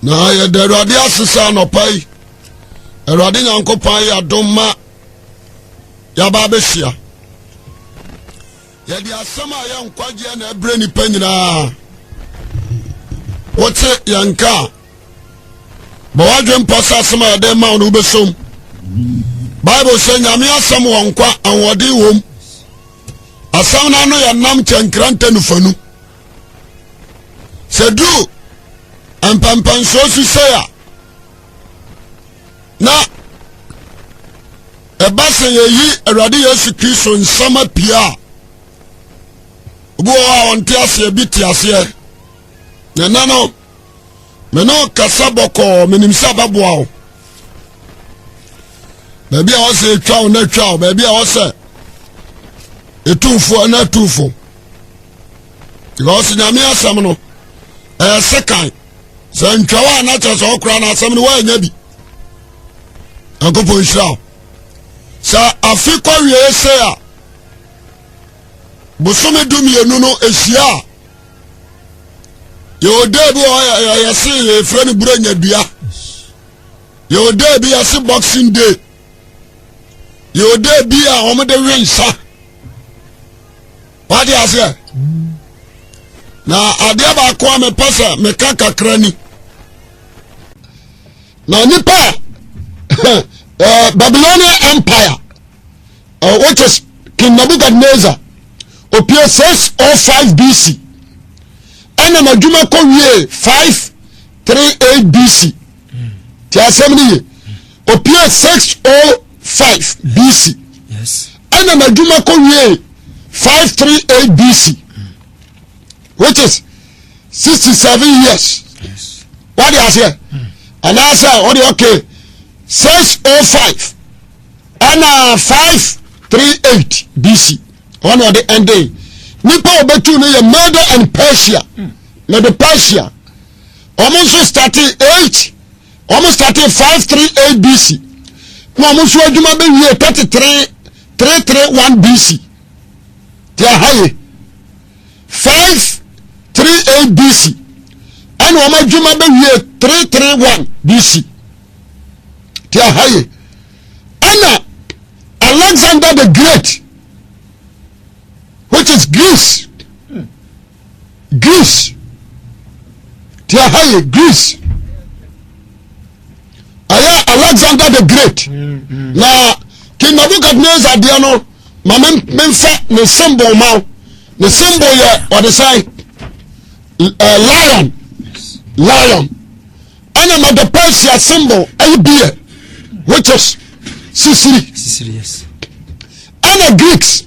na ye de Awurade asesa no pai Awurade Nyankopɔn ya doma ya ba behia ye di asama ya nkwaje na ebre ni panyina wote yanka bo wadwe mposa asama ya de ma no besom Bible say nyame asam wonkwa anwode wom asam na no ya nam kyankranta nufanu sedu ampampan so susaya na ebase yeyi Awurade Yesu Kristo nsama pia obo a wonte ase biti ase na nano meno kasaboko menimsa baboa baby a wose twa na twa baby a wose etufo na tufo because nyame asam no second so ntwa na cha so okra na asam no wa nya bi akopo nshira sa afiko wie se a bosome dumienu no ehia yo debu ya se friend buranya dua yo debu ya se boxing day yo debu ya omode wensa wadi ase na adia ba ko me pasa me kakakra ni na nipa Babylonian Empire which is King Nebuchadnezzar opia 605 BC and na djuma ko wie 538 BC ti assembly opia 605 BC yes and na djuma ko wie 538 BC which is 67 years yes what do you say and I say what okay 605 and 538 BC one of the ending nipa obetu no ye Medo and Persia Medo Persia almost started 538 BC no almost aduma be wie 331 BC they are high 538 BC and aduma be wie 331 BC they are high and Alexander the Great which is Greece they are high Greece Alexander the Great na King Nebuchadnezzar dia no ma memfa ne symbol ma the symbol ya what they say lion and ma the Persia symbol bear which is Sicily yes and Greeks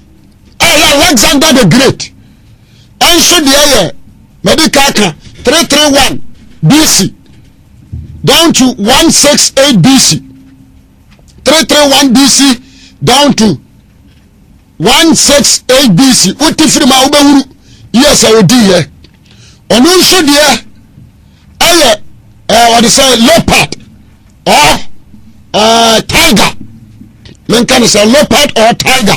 Alexander the Great and should the medical 331 BC down to 168 BC 331 BC down to 168 BC utifiri ma ubehuru yes I odi here onu should the what they say leopard or tiger men can say leopard or tiger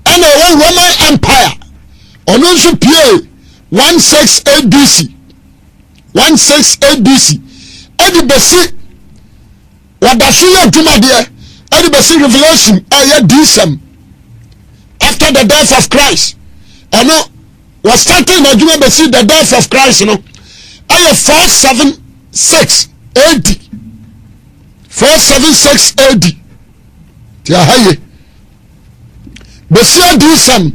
and the Roman Empire on also pay 168 BC 168 BC and the what the fear Juma there and the revelation decent after the death of Christ I know was starting the Juma the death of Christ 476 AD 476 AD they are high Besia decent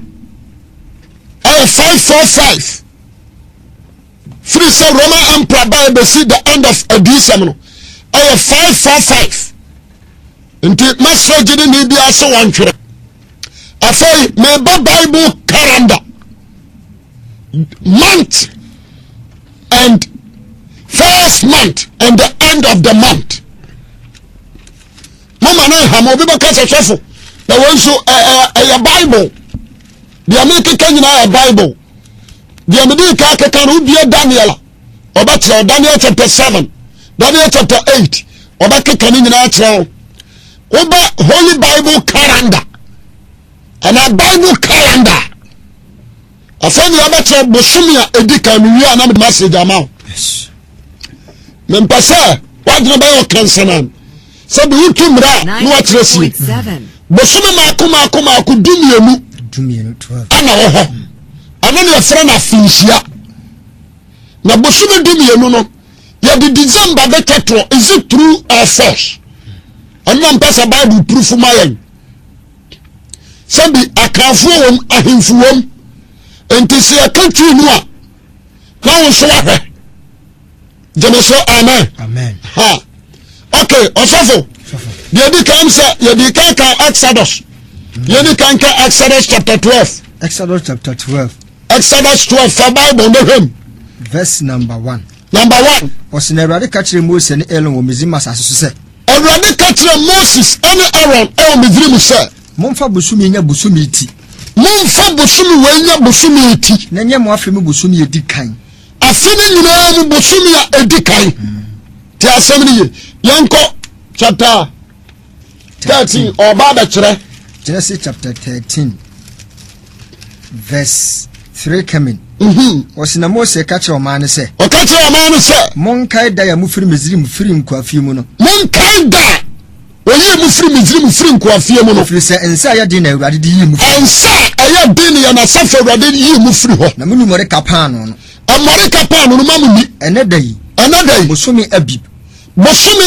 545 free say Roman Emperor by the end of a decent 545 until message didn't be so one trip I say my Bible calendar month and first month and the end of the month mama na hamo bi baka sefo na wonso a Bible the American a Bible the American ka no bia Daniel obatra Daniel chapter 7 Daniel chapter 8 obaka ni nyina akere oba Holy Bible calendar and a Bible calendar afani obatra bosomia edika no wi na message amount yes mempasa wadna ba yo kansanan sabi wutumra no atresi bosome maako dumienu 12 ana wo ho ana ne yefra na finhia na bosome dumienu no ya di December betetro is it true or false ana mpasa Bible proof mayen sabi akafo wom ahemfu wom enti se akatwi nu a na wo so ahwe jemeso amen ha okay osofo yedi kan say yedi kan Exodus yedi kan Exodus chapter 12 Exodus chapter 12 Exodus 12 for Bible no him verse number 1 Osina Awurade ka kire Moses ne Aaron wo Mizrim asase so se Awurade ka kire Moses ene Aaron wo Mizrim se momfa busumi nya busumi iti momfa busumi wanya busumi iti na nya mo afemi busumi edi kan afeni nyina mu busumi ya edi kan ti asemi ye yanko chapter 13 oba da kire Genesis chapter 13 verse 3 coming Osina Moses ka kire o man se o ka kire o man se monkai da ya mufiri Mizrim firim kwa afie mu no monkai da oye mufiri Mizrim firim kwa afie mu no firi se ensa ya din na Awurade di yi mufiri ensa aya din ya na safa Awurade di yi mufiri ho na munu more kapano no amore kapano no mamuni ene dai bosomi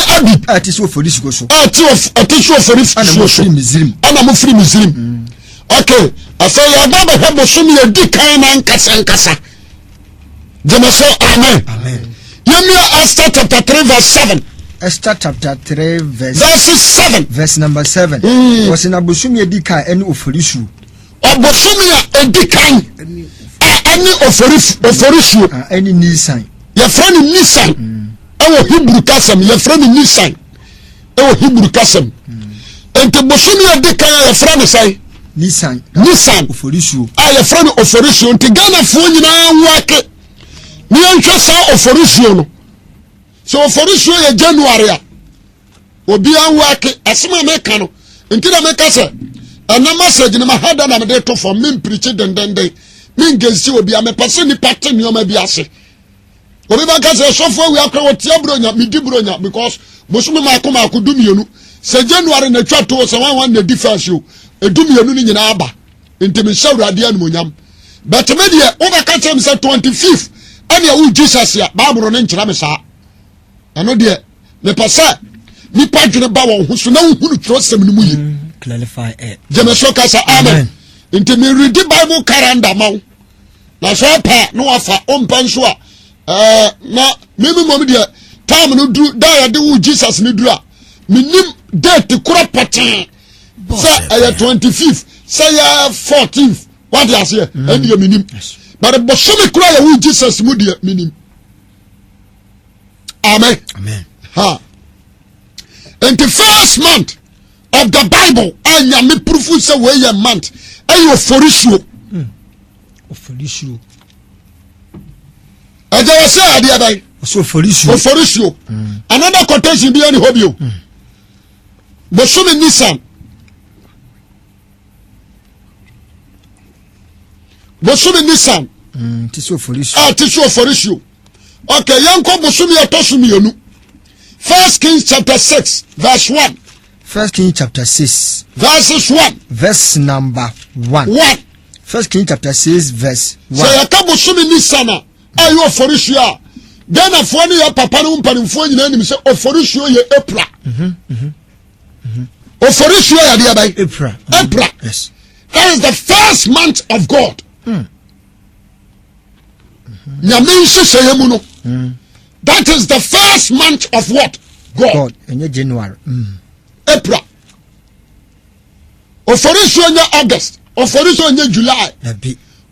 Abib ati so ofori go so ati so ofori so Mizrim ana mufiri Mizrim okay afa ya baba he bosomi edi kan na nkasa jemeso amen yemia Esther chapter 3 verse 7 Esther chapter 3 verse 7 verse number 7 Osina bosomi edi kan ene ofori su obosomi edi kan ene ofori su ene Nisan ya frani Nisan ewo Hebrew kasam ya frani Nisan ewo Hebrew kasam ente bosomi edi kan ya frani sai Nisan ofori su ya frani ofori su ente Ghana fo nyina wake ni anhwe sa ofori su no so ofori su ya January a obi an wake asema meka no enti na meka se ana message na mahada na me de to for me preach dendende me ngezi obi a me pase ni patte ni o ma bi ase obi ba ka se sofo wi akra wotia bronya me di bronya because bosume maako dumienu se January na twa to se wan na difference o edumienu ni nyina aba enti me shawrade anumonyam but me de o ba ka chem se 25th ane wu Jesus ya Bible no nkyira me saa ano de me pase ni padwene ba won ho so na hunu trosem ni mu yi clarify it jemeso kasa amen enti me read the Bible calendar maw na so pa no afa ompanso a na meme mom de time no du da ya de wu Jesus ni dura minim date kura patin sa aya 25th say 14th what you say and you minim but bosomi kura ya wu Jesus mu de minim amen ha and the first month of the Bible anya me proof say we a month ayo forisuo aja say ade adai so forisuo another quotation bi any hobio bosomi Nisan tiso forisuo okay yanko bosomi atosomi enu 1 Kings chapter 6 verse 1 1 Kings chapter 6 verse 1 verse number 1 1 Kings chapter 6 verse 1 so yakabo bosomi Nisan ayo forisuo Ghana fo ne ya papa no mpanimfo nyina nim se oforisuo ye April oforisuo ya dia bai April yes that is the first month of God nyamin seseyemu no that is the first month of what God enye January April oforisuo nya August oforisuo nya July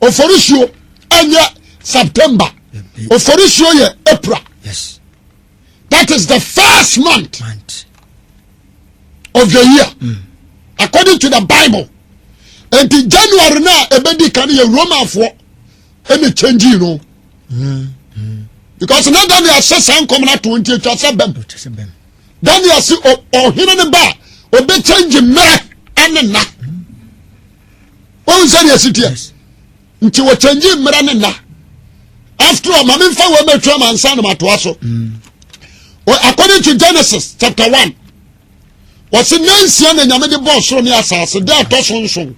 oforisuo nya September oforisuo ye April yes that is the first month of the year according to the Bible and in January na ebedi kan ye Roman for any change you know because now Daniel says I'm coming at 20 bem Daniel see o hina ne ba obe change mere ene na o say yes it yes nti wo change mere ne na after all mama fa we metro man san ma to aso according to Genesis chapter 1 was in nansia na nyame de bo soro ne asase de atosonson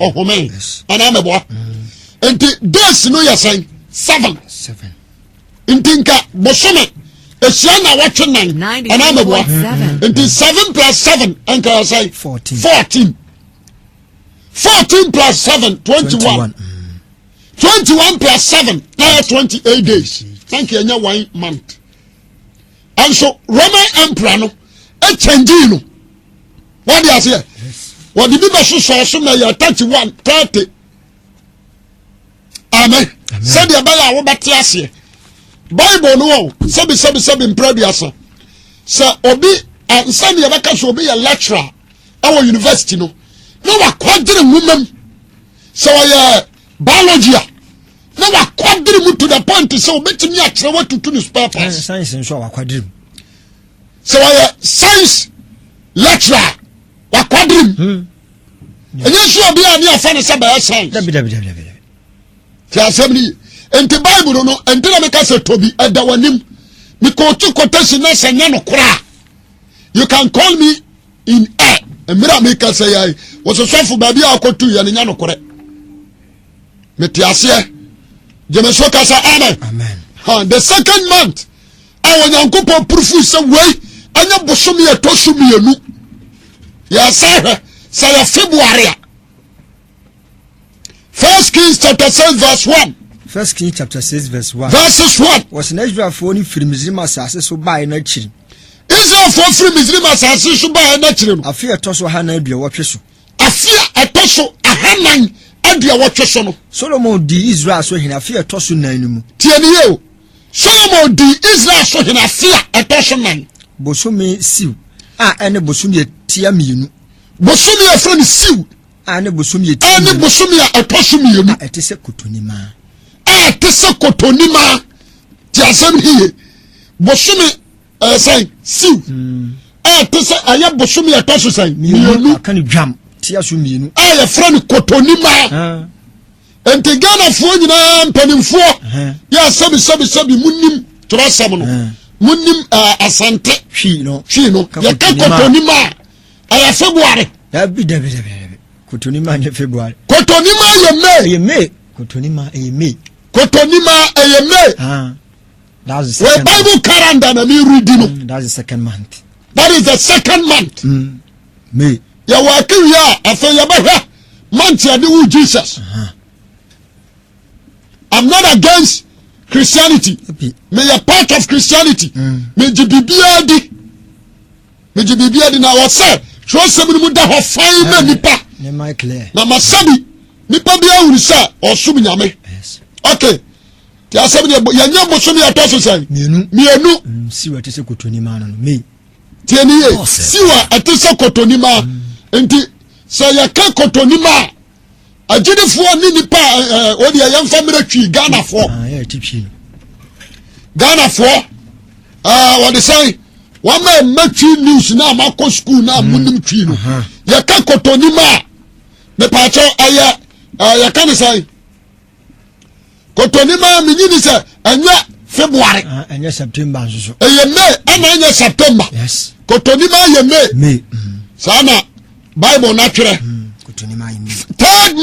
ohome ana mebo enti days no yasan 7 intinka bosome esia na watwe nan ana mebo enti 7 plus 7 anka yasai 14 plus 7 21 21 plus 7 28 days thank you nya 1 month. And so Roman emperor no e change no what they say what the people so na 31 30 amen say the bible wo beti ase bible no sebi imprediasa say obi say the baka so obi ya lecturer our university no wa kwadire mumam so ya biology na wa kwadire mu to the point say obetimi a kire what to newspapers science nso wa kwadire so science lecturer wa kwadire enye so obi ani afa ne saba science dabi ti assembly enti bible no enti na meka se tobi edawanim mi ko tu quotation na senya no kora you can call me in air emira meka say ai wo so sofo ba bia akotu ya nya no kore meti ase jemeso kasa amen the second month awo nyankopon proof say wey anya bosomi etosomi enu ya say February 1 Kings chapter 6 verse 1 1 Kings chapter 6 verse 1 verses 1 was na Israel for ni firi Misrim asase so bae na chiri Israel for firi Misrim asase so bae na chiri no afia etoso ha na adua wotwe so afia etoso ahanan adua wotwe so no Solomon di Israel so hina afia etoso nan mu tieniye o Solomon di Israel so hina afia etoso nan bosomi siw ene bosomi etia mienu bosomi afro siw ane bosomi etia ane bosomi etoso mienu etese kotonima etese kotonima ti asem hiye bosomi say siw etese aya bosomi etoso say mienu kan dwam tia so mienu ya friend kotonima ente Ghana fo nyina mpanimfo ya sabi munim trasam no munim asante hwi no ya ka kotonima aya February dabi kotonima nya February kotonima ye May kotonima ye May that's the second Bible calendar na me reading that's the second month that is the second month May ya waki ya afa ya ba month ya di Jesus I'm not against Christianity. Me a part of Christianity. Me jibibia di na wase. So se mu da ho fine na nipa. Ne mai clear. Na masabi nipa bia wuri sa osum nyame. Yes. Okay. Ti asabi ya nya boso mi atoso sai. Mienu. Siwa tese kotoni ma no me. Ti eniye. Siwa atese kotoni ma. Enti sa ya ka kotoni ma. Ajidifo ni nipa odi ya mfamira twi Ghana fo ya tipchi Ghana fo what they say one man matwi news na amako school na munim twi no ya ka kotoni ma me pacho aya ya kan say kotoni ma minyini se anya February anya September nso eye May anya September yes kotoni ma ye May sana Bible na twere third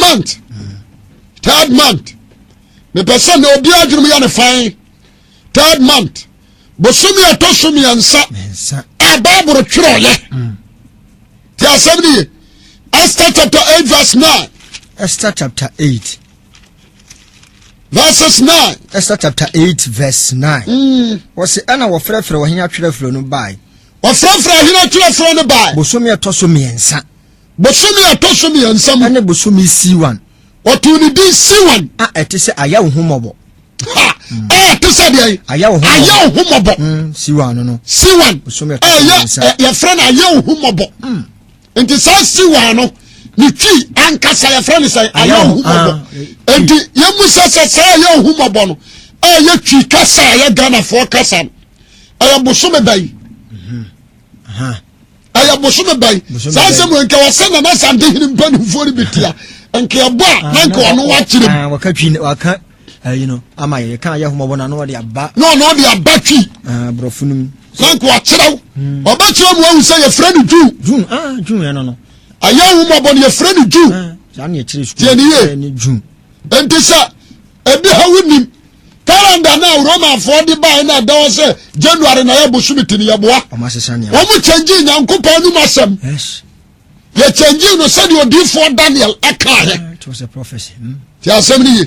month me person no obi adwum ya ne fan third month bosumi atosumi ansa Bible twere ye ti asabni Esther chapter 8 verse 9 Esther chapter 8 verses 9 Esther chapter 8 verse 9 was ana wo frefre wo henya twerefre no bai wo frefre henya twerefre no bai bosumi atosumi ansa bosomi atosomi ansam ane bosomi C1 otuni di C1 etese aya wo homobo etese de aya wo homobo C1 no C1 bosomi atosomi ya friend aya wo homobo enti sa C1 no ni twi ankasa ya friend say aya wo homobo enti ya musa sa aya wo homobo no ya twi kasa ya Ghana for kasa aya bosomi bai aya bosomi bai sa se mo nka wasana na sande hini mpani mfori bitia nke aba na nka ono wa kire waka ama ye kan ya homobo na no de aba no de aba twi brofunum sanko akyerɛw ɔbɛkyerɛ mu ahu sɛ yɛfrɛ no June June no ayɛ wo mɔbɔ no yɛfrɛ no June saa ne yɛkyerɛ tiɛ ne ye June enti sɛ ebi ha wonim calendar na Romanfoɔ de bae na ɛda wɔ sɛ January na yɛ bosomiti ne yɛboa wɔn kyɛngye Nyankopɔn no masɛm yɛ kyɛngye no sɛdeɛ odiifoɔ Daniel ɛkaeɛ it was a prophecy ti asɛm ne ye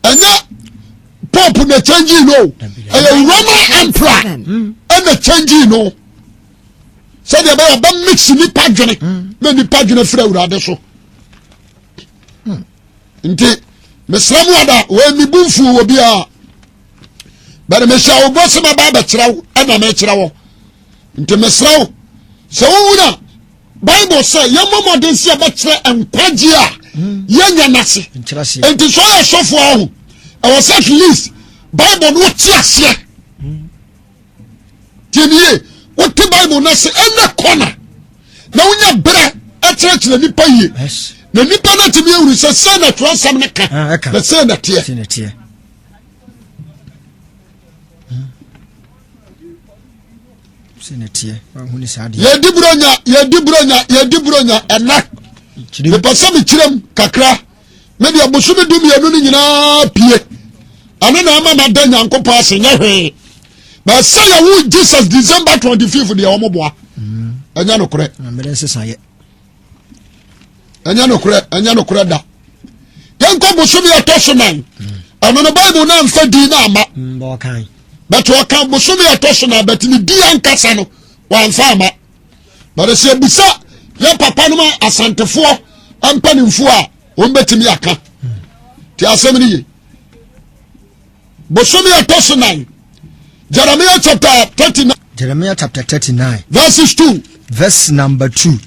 ɛnyɛ Pope na kyɛngye no ɛyɛ Roman Emperor ɛna kyɛngye no sɛdeɛ bɛyɛ ɔbɛ mix nipa dwene na nipa dwene fira Awurade so nti mesrɛ mu ada wɔ mi bumfu wɔ bia bɛrɛ mehyɛ wo bɔ sɛ maba bɛkyerɛ wo ɛna mekyerɛ wo nti mesrɛ wo sɛ wowu na Bible sɛ yɛmmɔ mmɔden sɛ yɛbɛkyerɛ nkwagye a yɛnya n'ase nti sɛ ɔyɛ sɔfoɔ aho ɛwɔ sɛ at least Bible no wote aseɛ tiɛnie wote Bible no sɛ ɛnɛ kɔna na wonya berɛ ɛkyerɛkyerɛ nipa yie na nipa no atumi awuru sɛ sɛ na twerɛsɛm no ka na sɛ na teɛ yɛdi buronya ɛna mepɛ sɛ mekyerɛm kakra mede abosome dumienu no nyinaa pie ɛno na ama mada Nyankopɔn ase nyɛ hwee na sɛ yɛwo Jesus December 25 deɛ wɔmboa ɛnyɛ nokorɛ ɛnyɛ nokorɛ da yɛnkɔ bosome yɛtɔ so 9 ɛno no Bible na mfa din na ama bɛtɛ ɔka bosome yɛtɔ so na bɛtɛ ne di ankasa no wɔamfa ama bɛde sɛ ebisa yɛ papa no ma asantefoɔ ampanimfoɔ a wɔn bɛtumi aka te asɛm ne ye bosome yɛtɔ so 9 Jeremiah chapter 39 verses 2 verse number 2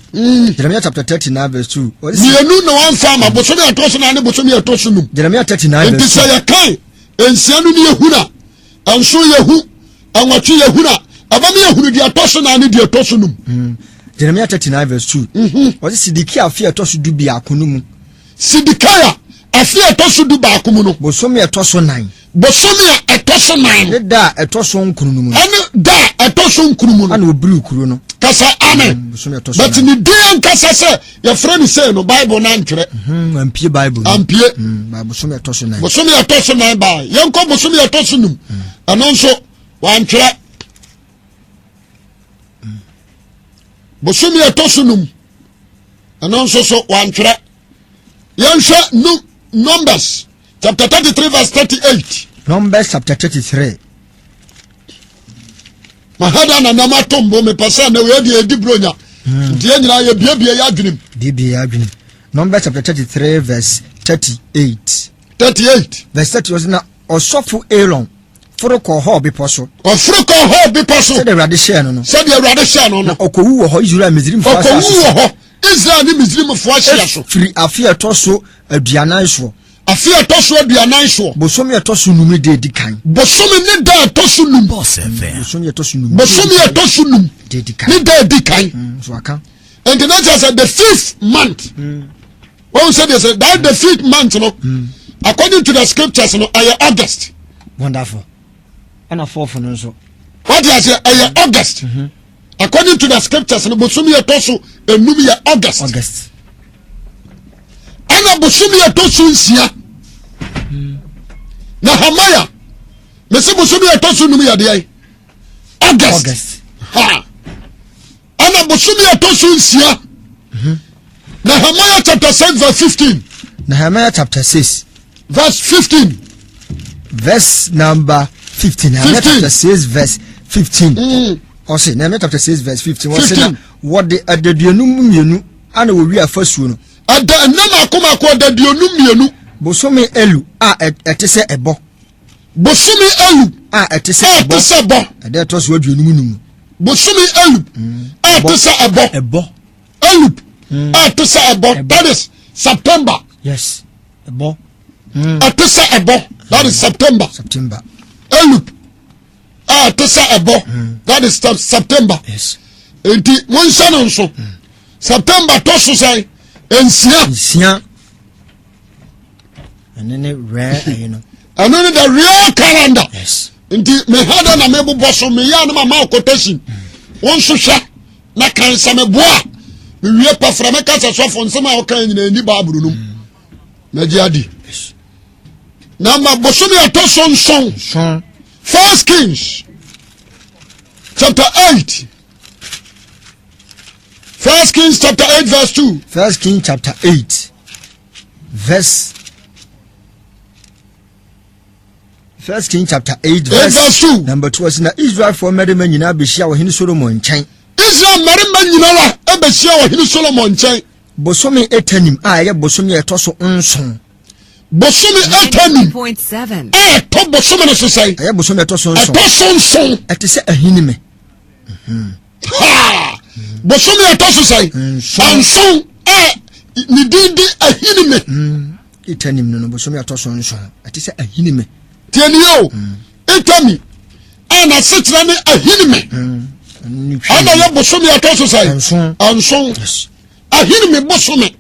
Jeremiah chapter 39 verse 2 mienu na wɔamfa ama bosome yɛtɔ so 9 ne bosome yɛtɔ so 9 Jeremiah 39 verse 2 nti sɛ yɛkae nsia no ne yɛhuna ɛnso yɛhu ɛnwɔtwe yɛhuna ɛbɛme yɛhunu deɛ ɛtɔ so 9 ne deɛ ɛtɔ so 9 Jeremiah 39 verse 2 wɔse Sidikia afe ɛtɔ so 12 no mu Sidikia afe ɛtɔ so 12 mu no bosome ɛtɔ so 9 bosome a ɛtɔ so 9 ne da ɛtɔ so nkunu no mu ɛne da ɛtɔ so nkunu mu no ana obiri kuro no kasa amen bosome ɛtɔ so but ni din kasa sɛ yɛfrɛ ne sɛ no Bible na ntwerɛ ampie Bible ampie bosome ɛtɔ so 9 bosome ɛtɔ so 9 ba yɛnkɔ bosome ɛtɔ so 9 ɛno nso wantwerɛ bosome ɛtɔ so 9 ɛno nso so wantwerɛ yɛnhwɛ Numbers chapter 33 verse 38 Numbers chapter 33 mahada na nama tombo me pasa na we de edi bronya nti nyina ye biebie ya adwenem Numbers chapter 33 verse 38 verse 30 was na osofo Aaron foro ko ho bepo so oforo ko ho bepo so se de Awurade hye no se de Awurade hye no na okowu wo ho Israel Misrim fo asase okowu wo ho Israel ni Misrim fo hye so firi afi eto so aduanan so afi eto so aduanan so bosome eto so num de di kan bosome ne da eto so num bosome eto so num de di kan ne da di kan so aka and the next said the 5th month when said they said that the 5th month no according to the scriptures no August wonderful and a 4th no so what you say August according to the scriptures no bosome eto so enum ye August ana bosome eto so nsia na Hamaya me se bosome eto so num ye de August ha ana bosome eto so nsia Nehemiah chapter 6 verse 15 Nehemiah chapter 6 verse 15 verse number 15 Nehemiah chapter 6 verse 15 or say Nehemiah chapter 6 verse 15 was say what the adeduanum mienu ana wo wi afasuo no ada nama akoma ko adeduanum mienu bosome elu a etese ebo bosome elu a etese ebo ade to so aduanum num bosome elu a etese ebo elu a etese ebo that is September yes ebo etese ebo that is September elu a etese ebo that is September yes enti won sano nso September to so say ensia and then rare you know and then the real calendar yes nti me hada na me boboso me ya na mama quotation won so hwe na kan sa me boa me wie pafra me ka sesofo nsema o kan nyina ni baaburu num na jiadi na ma boso me atoson son 1 Kings chapter 8 1 Kings chapter 8 verse 2 1 Kings chapter 8 verse 1 Kings chapter 8 verse 2 number 2 was na Israel for marima nyina behia wo hene Solomon nkyɛn Israel marima nyina wa ebehia wo hene Solomon nkyɛn bosomi etanim a ye bosomi etoso nson bosomi etanim 0.7 to bosomi no so sai ye bosomi etoso nson etoso nson ete se ahinime ha bosomi etoso sai nson ni dindi ahinime etanim no bosomi etoso nson ete se ahinime tienio etami ana setra ne ahinime ana ye bosomi etoso sai nson ahinime bosomi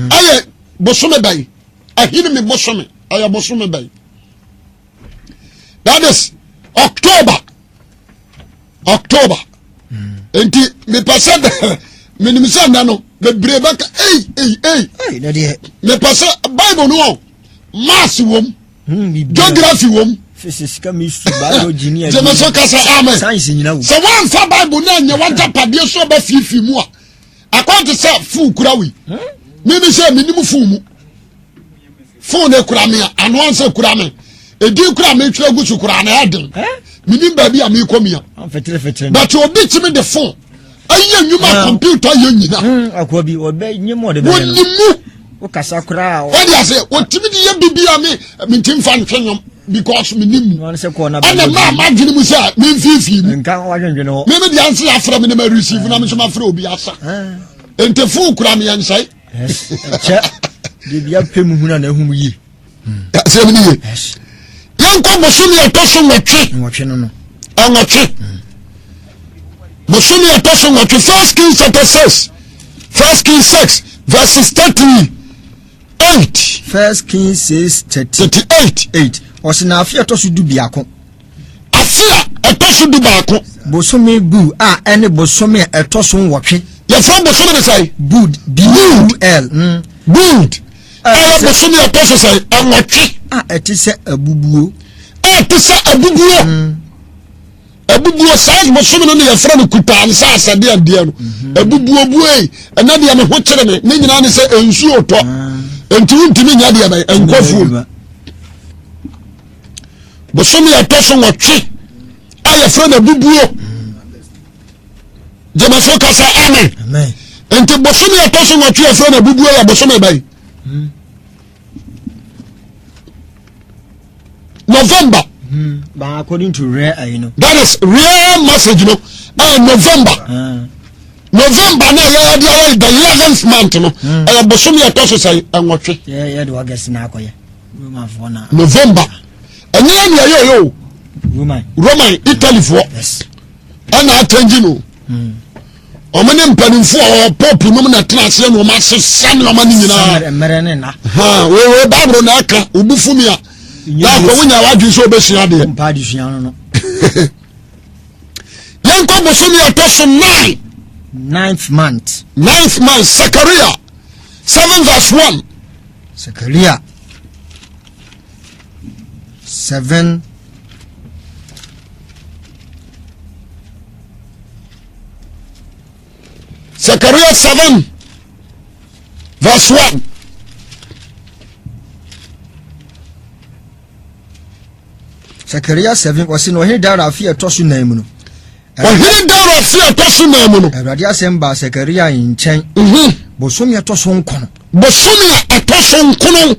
aye bosomi bai ahinime bosomi aye bosomi bai that is October enti me passa me nimisa no be breba ka na de me passa Bible no mass wom geography wom physics chemistry biology je me so kasa amen science nyina wo so one fa Bible na nya wanta pade so ba fifi mu a akwante say fu kura wi me bi say minimu fu mu fu ne kura me anu anse kura me edi kura me twere gu su kura na yaden minim ba bi am ikomia fetere but obi timi the phone ayi nyuma computer ye nyina akwa bi obe nyimo de be wonimu o kasa kura o dia say o timi de ye bibia me ntim fa ntwenyom because minim no se ko na ana ma gini mu say me fifi mu nka wa dwendwene ho me de anse afra me na ma receive na me so ma fra obi asa entefu kura me yan sai che de bia pem huna na ehum yi say me ni yanko bosomi etoso nwotwe no anwotwe bosomi etoso nwotwe 1 Kings chapter 6 1 Kings 6 verses 38 1 Kings 6:38 osina afia etoso du biako afia etoso du biako bosomi bu a ene bosomi etoso nwotwe ye from bosomi ne say bud bul bud ayo bosomi etoso say anwotwe eti se abubuo abubuo size bosomi no ye fra no kuta ansa asade ade no abubuo buei ena de me ho kire me ne nyina ne se ensu oto enti untimi nya de ba enkofu bosomi etoso nwotwe aye fra no abubuo jema so kasa amen enti bosomi etoso nwotwe fra no abubuo ya bosomi bai November. But according to rare, you know. That is rare message, you know. November. November na ya the 11th month, you know. Bosomi atoso say anwotwe. Yeah, do I guess na akoye. November. Anya ya yo. Roman Italy for. Yes. Ana change no. Omene mpanimfo o pop no na class ya no ma sesa no ma ni nyina. Merene na. We Bible na aka obufumi a ya ko wunya wadwi so obesia de mpa di hia no yanko bosomi atoso 9th month Zechariah 7 verse 1 Zechariah 7 Zechariah 7 verse 1 Zechariah 7 wasi no hini dara afi etoso na mu no ohini dara afi etoso na mu no Awurade asem ba Zechariah nkyɛn bosomi etoso nkono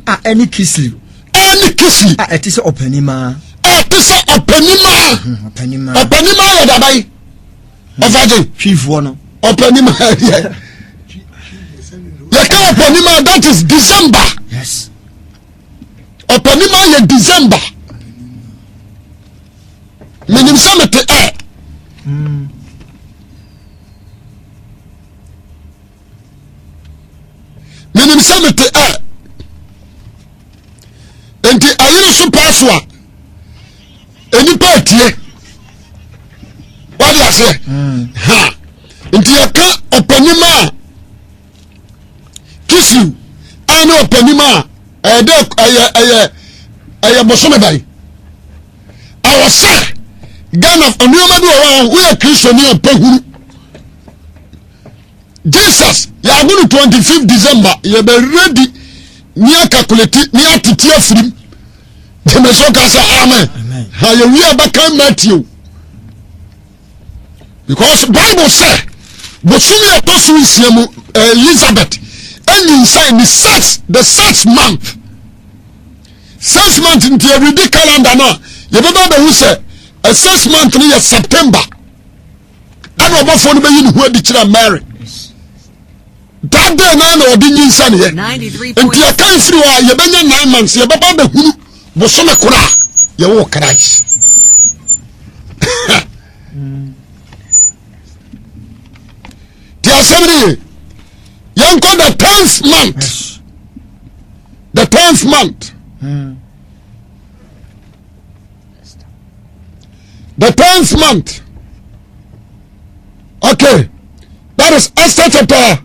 a any kisli a etise opanima ya dabai ofaje hwifo no opanima ya ka opanima that is December. Yes, opanima ya December. Minim samete minim samete enti ayiri so paswa enipa etie wadi ase ha nti yaka opanima kisiu ana opanima aya bosome bai awose Ghana onioma bi owa we Kristo ni opahuru Jesus ya gunu 25 December ye be ready ni calculate ni atiti afirim demeso ka say amen ha ye wi abaka Matthew because Bible say bosumi atosu isiemu Elizabeth and inside the 6th month 6 months into every day calendar now you remember who say a 6 month is September and over for the baby who did Mary that day now or didn't you say 93 and you can't free you been 9 months you baba the who bosome kura you walk Christ the assembly young call the 10th month the 10th month the 10th month. Okay. That is Esther chapter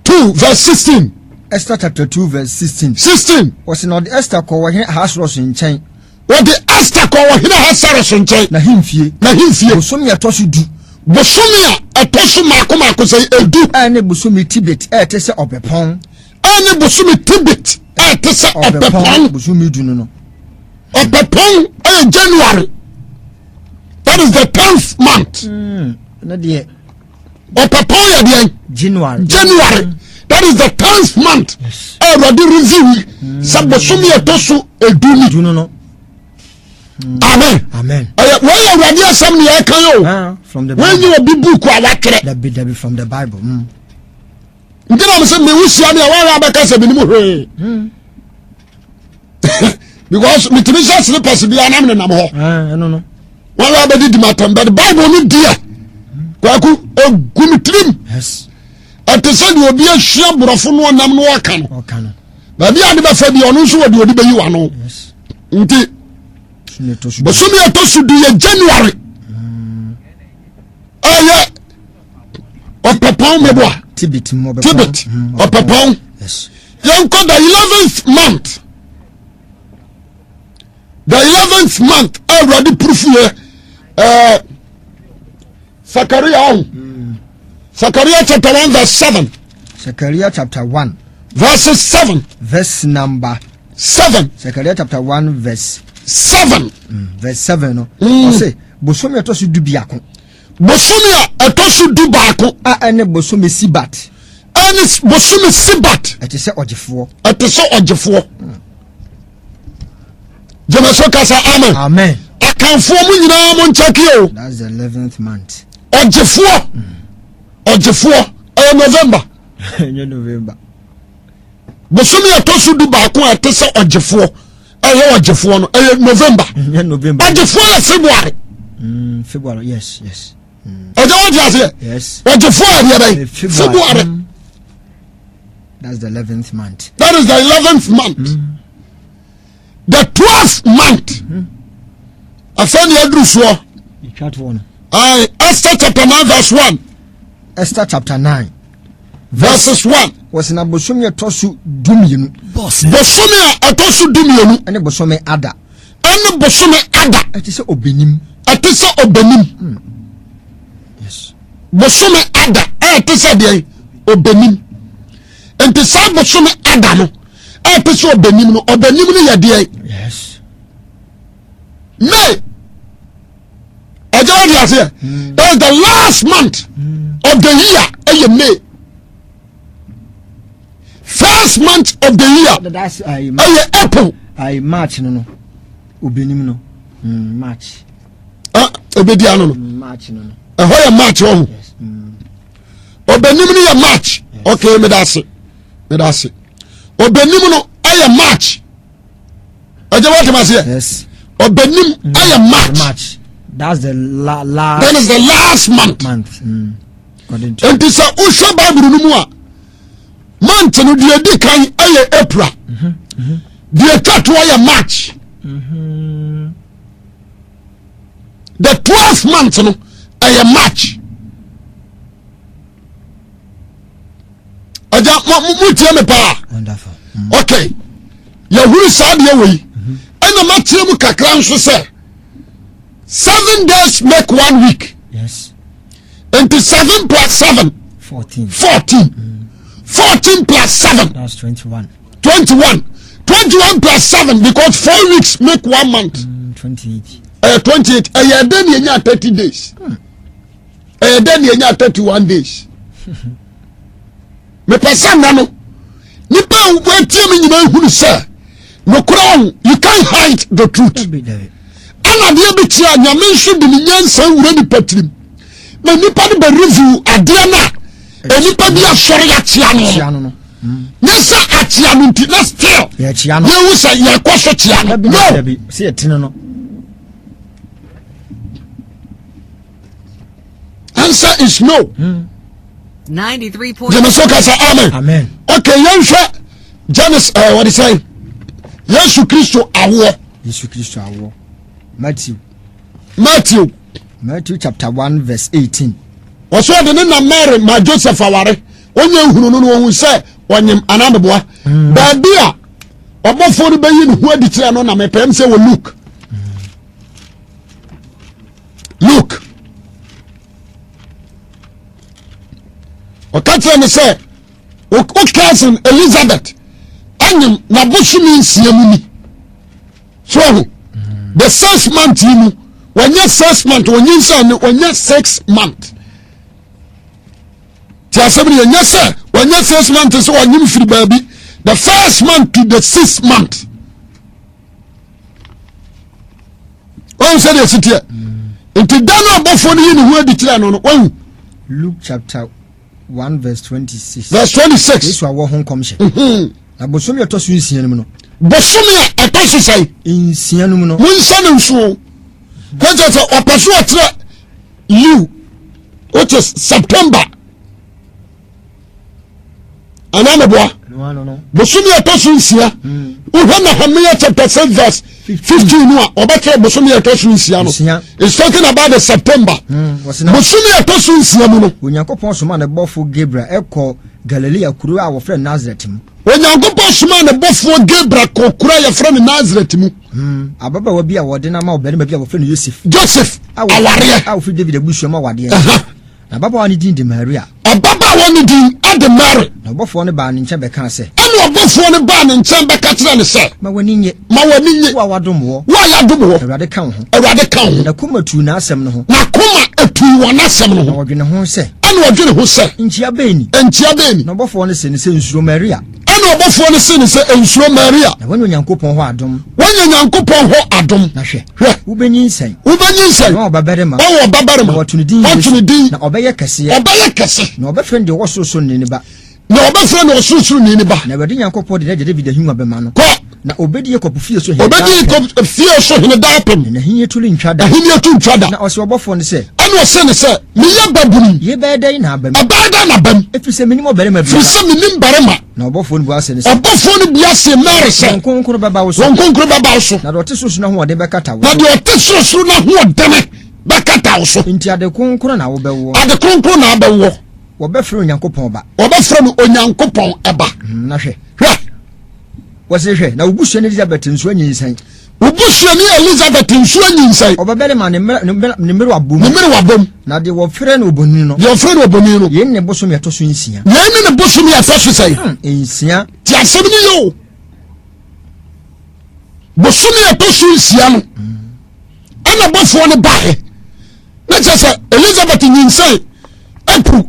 2 verse 16. Esther chapter 2 verse 16. 16. Was not Esther ko here has Ross in chain. What the Esther ko here has Ross in chain. Na himfie. Bosomi atosu du. Bosomi atosu mako say edu. Ene bosomi Tibet te se obepon. Ene bosomi Tibet te se obepon. Bosomi du no. Obepon January. That is the 10th month. No dear. January. That is the 10th month. Already review. Sabosumi atosu eduni. No. Amen. When you ready some near kayo. From the when you be book wa wakere. That be from the Bible. Ndina mse me wusi ani awa abaka se binimu hwe. Because mitibisha slippers bi anam ne nam ho. No. One abedi di matam but the Bible no dia. Kwaku ogumitrim. Yes. Atese di obi ahia borofo no nam no aka no. Ba bia ne ba fa bi ono so wodi bayi wa no. Yes. Nti bosumi atosu di ye January. Aye. Opepon meboa. Tibet opepon. Yes. Yanko the 11th month. The 11th month already proof here. Zechariah chapter 1 verse 7. Zechariah chapter 1 verses 7. Verse number 7. Zechariah chapter 1 verse 7. Verse 7 no. O say bosomi atosu du biako. Bosomi atosu du baako. Ene bosomi Sibat. Ene bosomi Sibat. Ete se ojefo. Jemeso kasa amen. Amen. Akanfo mu nyina mo ncheki o. That's the 11th month. Ojefo November. November. Bosomi atosu du baako atese ojefo. Ojefo no November. November. Ojefo ya February. February, yes. Yes. Ojefo ya February. That's the 11th month. That is the 11th month. The 12th month. Afeni adruso. Esther chapter 9 verse 1. Esther chapter 9 verses 1. Was na bosomi atosu dumienu. Bosomi atosu dumienu. Ene bosomi ada. Ati se obenim. Yes. Bosomi ada. Ati se de obenim. Enti sa bosomi ada no. Ati se obenim no. Obenim no ye de. Yes. May. That is the last month of the year. May. First month of the year. That's April. March no. Obenim no. March. Obediano no. March no. March oh. Yes. Obenim no March. Okay, me that's it. Obenim no March. Yes. Obenim March. That's the last. That is the last month. According to. And this Usha Bible no more. Month no di kan April. The cut wire March. the 12th month no a March. Aja mu tie me pa. Wonderful. Okay. Ya huru saade we. Ana ma tie mu kakra nso say 7 days make 1 week. Yes. Into 7 plus 7. 14. 14 plus 7. That's 21. 21 plus 7 because 4 weeks make 1 month. 28. 28. Then you 30 days. Then you 31 days. Me person na no. Nipa wetie me nyina hunu say no crown you can't hide the truth. Ana de be tia nyame nso de nyansa wura ni patrim. Na nipa de be review ade na nipa bi asore ya tia no. Yes, atia no nti na still. Ya tia no. You say ya kwaso tia no. No. See etino no. Answer is no. 93 Amen. Amen. Okay, Yansha Janice, what is say? Yesu Christo awo. Yesu Christo awo. Matthew chapter 1 verse 18. Also the na Mary ma Joseph aware. Onye hunu no wo say onyem anamboa. Ba bia obofo no bayi no hu adi kire no na mepem say wo Luke. Okatse me say o cousin Elizabeth anyem na boshumi nsiamu ni. So the 6th month you when you 6th month when you say when you 6th month. Tia sabri when you say when you 6th month so when you free baby the 1st month to the 6th month. One say the city. Into Daniel before you know who the children no. Luke chapter 1 verse 26. Verse 26. This wa hon komhye. Na bosomi etosu nsianum no. Bosomi etosu sai. Nsianum no. Munsane nso. Kaje say opaso atre you which is September. Anameboa. No. Bosomi etosu nsia. Uhana Nehemiah chapter 7 verse 15 no obeke bosomi etosu nsia no. It's talking about the September. Bosomi etosu nsia mu no. Onyankopon soma ne bofo Gabriel eko Galilea kuru a wo frɛ Nazareth mu. Onyankopon soma ne bofo Gabriel ko kuru a ye frɛ Nazareth mu. Ababa wa bi a wode na ma obere bi a wo frɛ Joseph aware a wo frɛ David abusuam a wade. Na baba wa ne din de Maria. Ababa wa ne din ade Mary. Na bofo ne ba ne nche beka sɛ. Ɛna bofo ne ba ne nche beka kyerɛ ne sɛ. Ma wani nye. Wa wadom wo. Wa ya dom wo. Awurade ka ho. Na kuma tu na asɛm no ho. Na kuma etu wɔ na asɛm no ho. Na wɔdwene ho sɛ. Ɛna wɔdwene ho sɛ. Nchia beni. Na bofo ne se nsuro Maria. Ɛna bofo ne se nsuro Maria. Na wɔn Onyankopɔn ho adom. Na hwɛ. Ubenyi nsɛn. Na ɔbabarema. Na wɔtunu din. Na ɔbɛyɛ kɛse. Na ɔbɛfrɛ de wɔsoso ne ba. Na Awurade Nyankopɔn de David ahimwa bɛma no. Na obedi ekɔpo fie so hene dapem. Na hene tuli ntwada. Na ɔse ɔbɔfo ne sɛ. Ɛna ɔse ne sɛ meyɛ babunu. Ye bɛɛdɛn na abam. Efisɛ minim ɔbarima bi. Na ɔbɔfo ne bua sɛ ne sɛ. Mary sɛ. Nkonkoro bɛba wo so. Na de ɔte so na ho ɔde bɛkata wo. Nti ade konkoro na wo bɛwo. Wɔbɛfrɛ Onyankopɔn ba. Na hwɛ. Wɔse hwɛ na ubusua ne Elizabeth nso anyinsan. Ɔbɛbɛrema ne mmere wabom. Na de wɔfrɛ no obonini no. Yɛn ne bosom yɛtɔ so nsia. Nsia. Ti asɛm ni yo. Bosom yɛtɔ so nsia no. Ɛna bɔfoɔ ne bae. Na kyerɛ sɛ Elizabeth nyinsan April.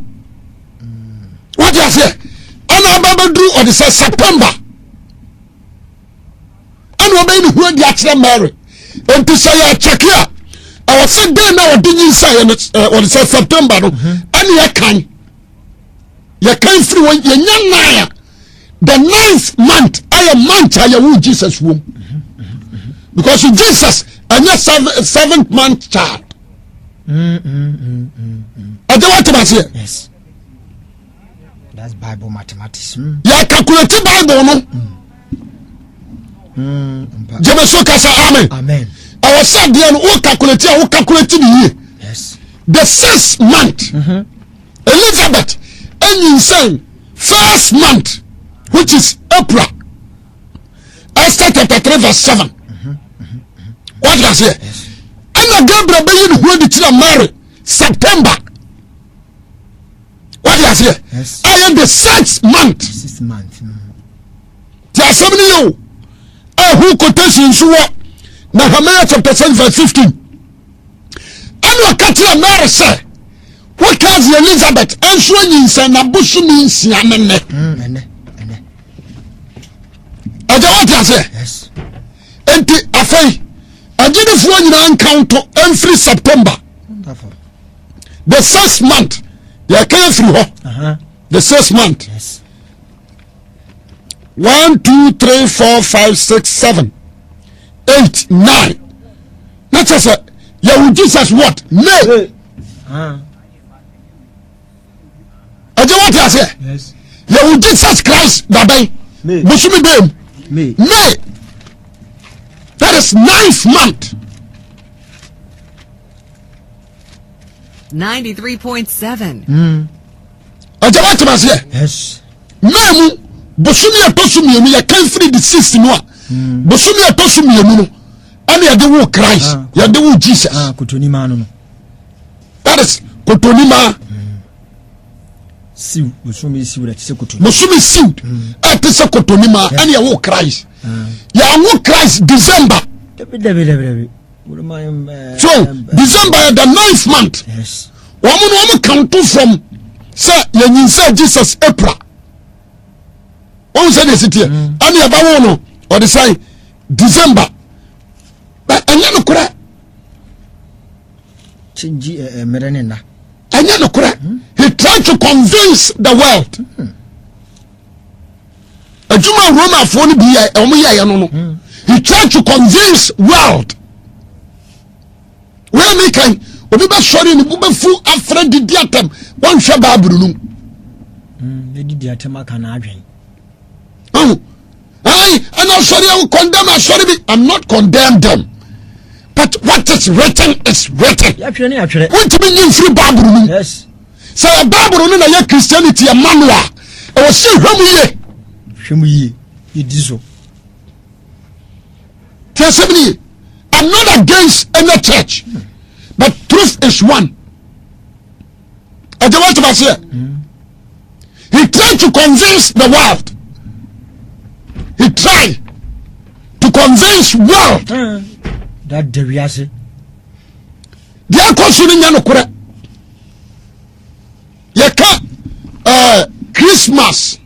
What you say? Ɛna ababɛduru ɔde sɛ September. And we made who the actual Mary. And to say a check here. I was said there now didn't say on September. And you can free when you're young. The 9th month, I month I will Jesus womb. Because Jesus and your 7th month child. I don't want to say. Yes. That's Bible mathematics. Yeah, calculate Bible, no? Jemeso kasa amen. Amen. Our said there no calculate the year. Yes. The 6th month. Elizabeth and insane first month, which is April. Esther chapter 3 verse 7. What you say? Yes. And Gabriel being who did marry September. What you say? Yes. I am the 6th month. 6th month. There are 7 years. Who quotation so what? Nehemiah chapter 7 verse 15. And what catch your Mary say? What caused Elizabeth and swinging son a bush means yamene? I don't want to say. Yes. And the affair, I didn't want to encounter every September. Wonderful. The 6th month, they came through her. The 6th month. Yes. 1, 2, 3, 4, 5, 6, 7, 8, 9. Not just a you Jesus what? May. I don't want to say. Yes. You Jesus Christ, Baby. May. Bushumi Bam. May. May. That is 9th month. 93.7. I don't want to say. Yes. May. Bushumi atosumi me ya can free the 6th no. Bushumi atosumi no. And ya de wo Christ. Ya de wo Jesus. Kotonima no. That is Kotonima. Siw Bushumi siw that is Kotonima. Bushumi siw. It is Kotonima and ya wo Christ. Ya wo Christ December. David. So December the 9th month. Yes. Woman count from say you say Jesus April. One say this here. And ya ba no or the say December. But anya no kura. Chinji merenena. Anya no kura. He tried to convince the world. Ajuma Roma for ni bi omo ya no. He tried to convince world. Where me kan obi ba sori ni bu ba fu afra didi atam won hwe Bible no. Didi atam aka na adwen. Oh. I'm not sorry, I will condemn. I'm not condemn them. But what is written is written. What do you mean free Bible? Yes. So a Bible in a Christianity, a manual. I was see Shumuye. You did so. I'm not against any church, but truth is one. I don't want to say. He tried to convince the world. He tried to convince world. That deviation. They are considering Yanokura. Yaka Christmas.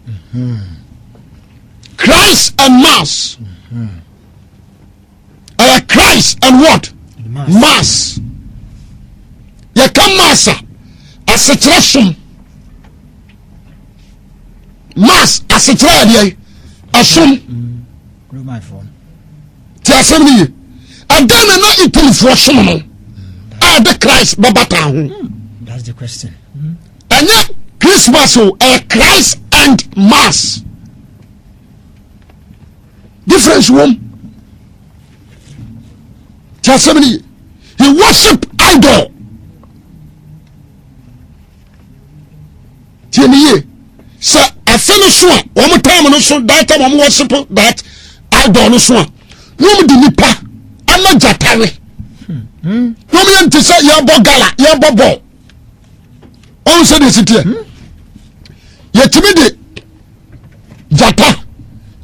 Christ and Mass. Christ and what? Mass. Yaka Massa. As a tradition. Mass as a tradition. Assume. My phone. Tiasemi. And then not equal for someone. The Christ Babata. That's the question. And yet Christmas Christ and Mass. Difference one. Tiasemi. He worship idol. Tieniye. So I finish one more time and so that time I'm worship that idol no so. No me di nipa. I'm a jatare. No me ante say ya bogala, ya bobo. On say this here. Yetimi de jata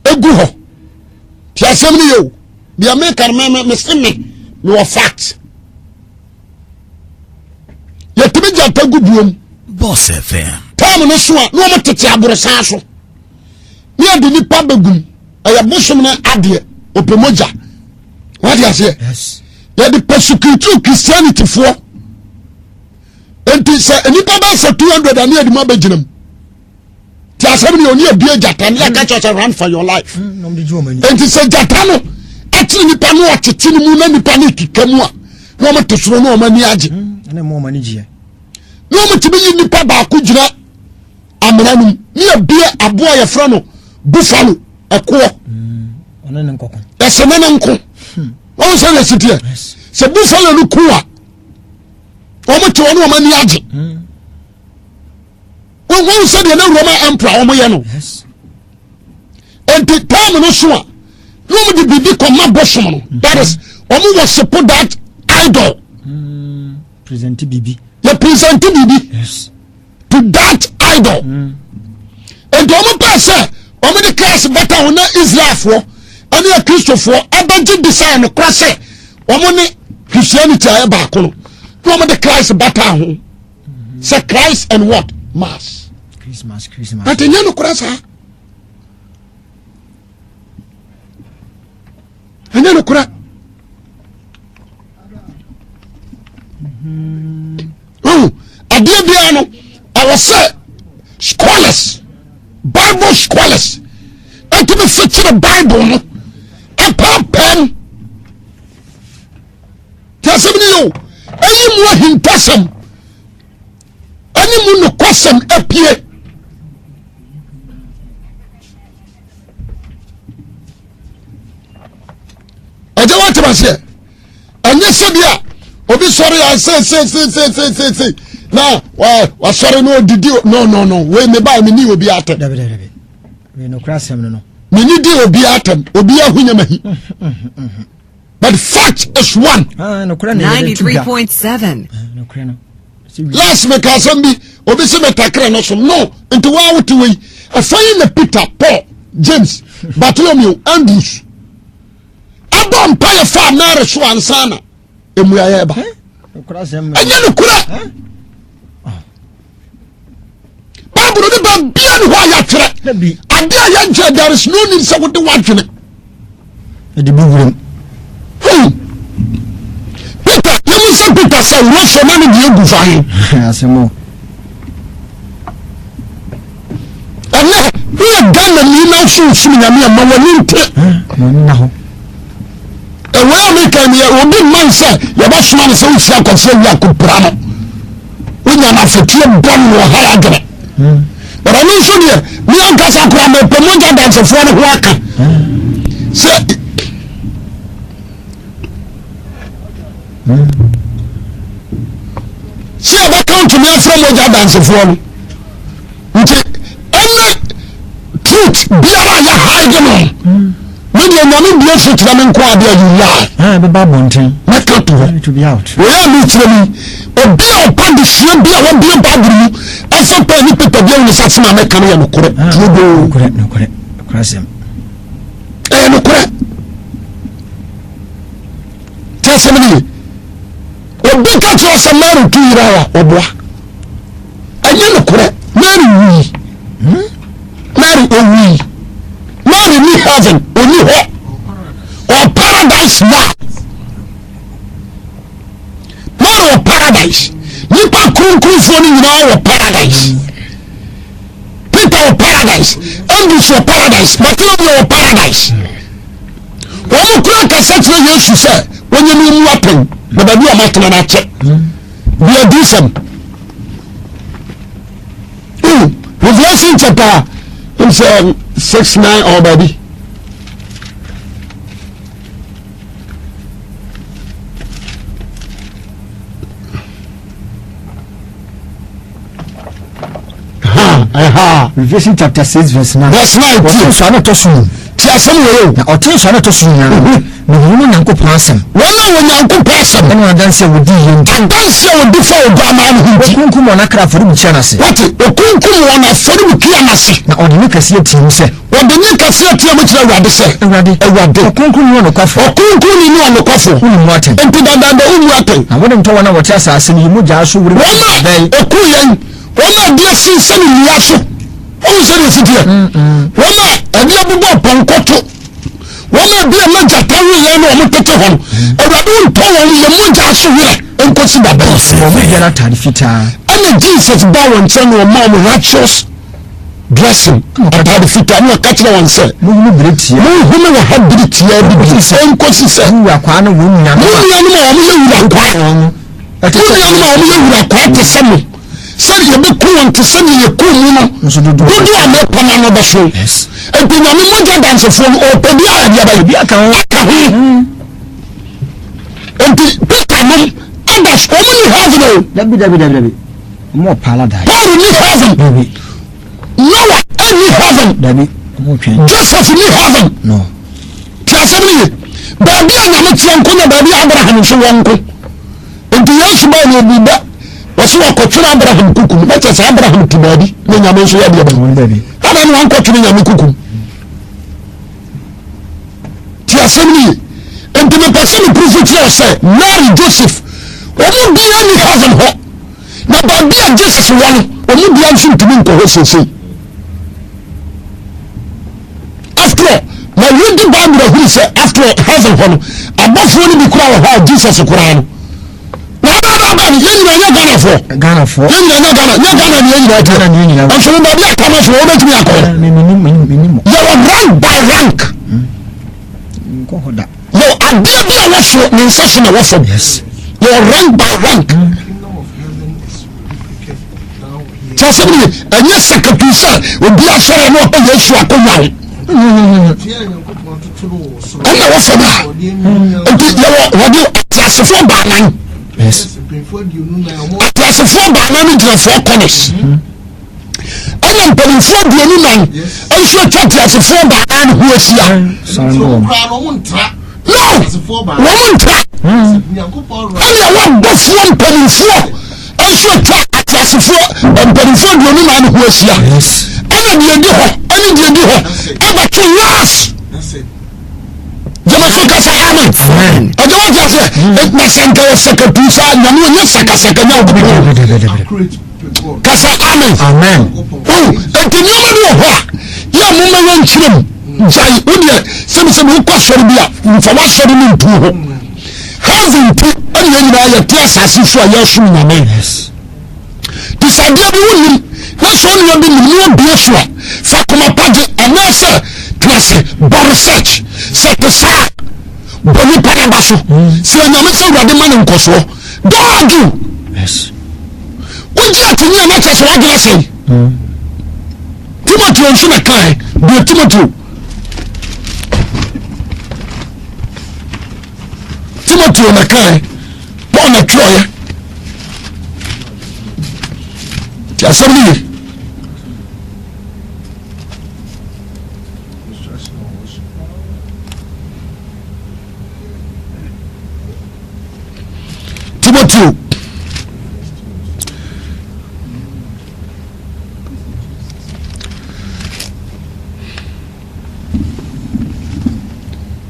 egu ho. Ti asem ni yo. Bia me kan me seme me wo fact. Yetimi jata gu buom. Boss FM. Time no so no mo tete aborosan so. Me ade nipa bagum. Aya bosom na ade opemoja. What do you say? Yes. You the persecute Christianity for. And say nipa ba for 200 and you the mo beginam. Ti asem ni oni abie jata na ka church run for your life. No me do mani. And say jata no atiri nipa no otete ni mu na nipa ni kikamu a. No mo tesoro no mani age. Na mo mani gie. No mo tibi ni nipa ba ko gina amranum ni abie aboa ye fra no buffalo eko Onen nkoko. Esene nko. O se na sitie. Se buffalo no kuwa. Omo te ono mani age. Wọ́n sẹ́ de na Roman emperor ọmọ yẹ no. Yes. Enti time no so a no de bibi koma bosom no. That is ọmọ worship that idol. Present bibi. You present bibi. Yes. To that idol. Enti ọmọ pa say ọmọ de Christ better on Israel for ani a Christo for abaji design no cross say ọmọ ne Christianity aye ba ko no. Ọmọ de Christ better ho. Say Christ and what? Mass. Christmas. Ati nya no kura sa. Anya no kura. Adia bia no I was say scholars, Bible scholars. Ati be fit the Bible no. E pam. Tasem ni yo. Ayi mu hintasem. Ani mu no kwasem apie. Aja what was here? Anya sebia obi sorry I say na wa sorry no didi no we me ba me ni obi atem David we no crasem no me ni di obi atem obi ahunya mahi but fact is one. No kura 93.7 no kura no last me ka sambi obi se metakra no so no into wa wuti we afayin na Peter, Paul, James, Bartholomew, Andrews abon pa ya fa Mary so ansana emuya ye ba no kura sem anya no kura Bible ni ba bia ni ho ya tire ade ya nje there is no need say what the wadwene e di bugurum Peter you say Peter say no so many di egu fahin asemo Allah we Ghana ni na so sumi nyame ma woni nte na ho where me can you obi man say you ba suma ne say we sia kwase wi akopra no wonya na fetie bon wo ha agre but I know so there me an kasa kra me pemonja dance for no ho aka say see about count me from moja dance for no nti any truth biara ya hide no when you know me so to them kwa dia you lie be ba bonten na cut to be out we are me tell me obi o pa de hie bia wo bia Bible mu asa pa ni Peter bia ni sase na meka na no kore no kore krasem no kore tese me obi ka to asa Mary tu ira wa oboa anya no kore Mary wi Mary owi Mary ni heaven only ho or paradise now Mary or paradise nipa kunkun fo ni nyina or paradise Peter or paradise Andrew or paradise Bartholomew or paradise Omo kura kasa tire Yesu say wonye ni mu apen na ba bi o matena na che we are do some Revelation chapter 6:9 already. Revelation chapter 6 verse 9. Verse 9. So na to so. Ti asem wo. Na otin so na to so nya. Na hunu Nyankopon asem. Wala wo Nyankopon asem. Na danse wo di yenti. Danse wo di fa obama no hunti. Okunkum ona kra foru mu chia na se. What? Okunkum ona foru mu chia na se. Na odini kase atim se. Odini kase atim mu kira Awurade se. Awurade. Okunkum ni ono kwafo. Okunkum ni ono kwafo. Unu mu aten. Enti dada unu aten. Na wode mto wana wote asase ni mu ja so wuri. Wala okuyen. Wala dia sinse ni liaso. O se ni fitie. Wala adi abubo ponkoto. Wala bia maja tawo ya no mo tete ho. Awurade nto won ye moja so wire. Enkosi baba. O me jara tari fita. And Jesus ba won chen no mom righteous dressing. Atari fita no catch na won say. Mo hu bretia. Mo hu me wa bretia bi enkosi say. Wu akwa no wo nya. Mo nya no ma wo ye wura kwa. Ati ko nya no ma wo ye wura kwa te semo. sɛ ye be ko won te sɛ ne ye ko mu no dodo a me pama no be so enti nyame mogya dansefo o pedi a dia ba bi aka ho enti Peter no others only heaven dabi mo paradise Paul ni heaven Noah any heaven dabi mo twen Joseph ni heaven no ti asɛm ni baabi a nyame tie nko na baabi Abraham nso wɔ nko enti Yesu ba na obi da wɔso wɔkɔtwere Abraham kukum na kyɛ sɛ Abraham ti baabi na nyame nso yɛ deɛ ba ana no wankɔtwere nyame kukum ti asɛm ni enti me pɛ sɛ me proof kyerɛ sɛ Mary Joseph wɔn bia ni heaven hɔ na baabi a Jesus wɔ no wɔn bia nso ntumi nkɔ hɔ sesei after all na read Bible who say after heaven hɔ no abɔfoɔ no bi kura wɔ hɔ a Jesus kura no na ada ba ni yɛn nyina Ghana fo yɛn nyina Ghana ni yɛn nyina ɛtɛ ɔsoro baabi a kama so wɔn bɛtumi akɔ yɛwɔ rank by rank yɛwɔ adeɛ bi a wɔso ne nsa so na wɔfam yɛwɔ rank by rank tí a sẹ́mi ni ẹ̀yẹ sẹ̀kẹ̀tù sẹ́ obi asọ́rọ̀ náà ọ̀pẹ Yesu akọ̀wáyé ẹ̀nna wọ́n fẹ́ bá nti yẹwọ́ wọ́n di àtìyàsẹ́fọ́ bàánán àtìyàsẹ́fọ́ bàánán ni gyina four corners ẹ̀nna mpanyinfoɔ duonu nan ẹ̀nso ẹ̀twa àtìyàsẹ́fọ́ bàánán hu ehyia no wọ́n ntra ẹ̀nna wọ́n bọ́fọ́ mpanyinfoɔ ẹ̀nso ẹ̀twa àtìyàsẹ́fọ́ mpanyinfoɔ duonu nan hu ehyia ẹ̀nna deɛ di hɔ ẹ̀nna deɛ di hɔ ẹ̀bà tó yáàsì jamaso kasa amen ọjọ́ wọ́n ti àṣẹ na sẹ́ńkà yẹ sẹ́kẹ̀tù sá nyàmú yẹ sẹ́kàsẹ́kẹ̀ nyà òbí kasa amen ẹ̀ntì ní ọmọ ní ọ̀họ́ a yẹ mú mẹ́wẹ́ nkyerẹ́ mu jai ó diẹ sẹ́misẹ́mi ó kọ́ sọ́rọ́ bi a nfọwọ́ sọ́rọ́ ní ntú hó heaven ti ẹni yẹn nyinaa yẹ ti asase so a yẹ sum nyàmé tisadeɛ bi wọ́n yìí wọ́n sọ ọ́nìyàn bi nìyí wọ́n bìí so a fakoma pàjẹ́ ẹ̀nẹ́sẹ̀ tìlẹ̀sẹ̀ bọ̀ research sẹ̀tẹ̀ sáà bọ̀ nípa náà bá so sẹ̀ ẹ̀nyàmé sẹ̀ wúlò adé má ní nkọ̀sọ́ dọ́ọ̀dù wọ́n jí àtúnyí ẹ̀ náà kyẹ̀sẹ̀ wọ́n adé sẹ́yìn Timothy ọ̀nso nà kàn ẹ̀ bíi Timothy ọ̀nà kàn ẹ̀ Paul nà twẹ́ ọ̀yẹ́ tí a sẹ́mi yẹ.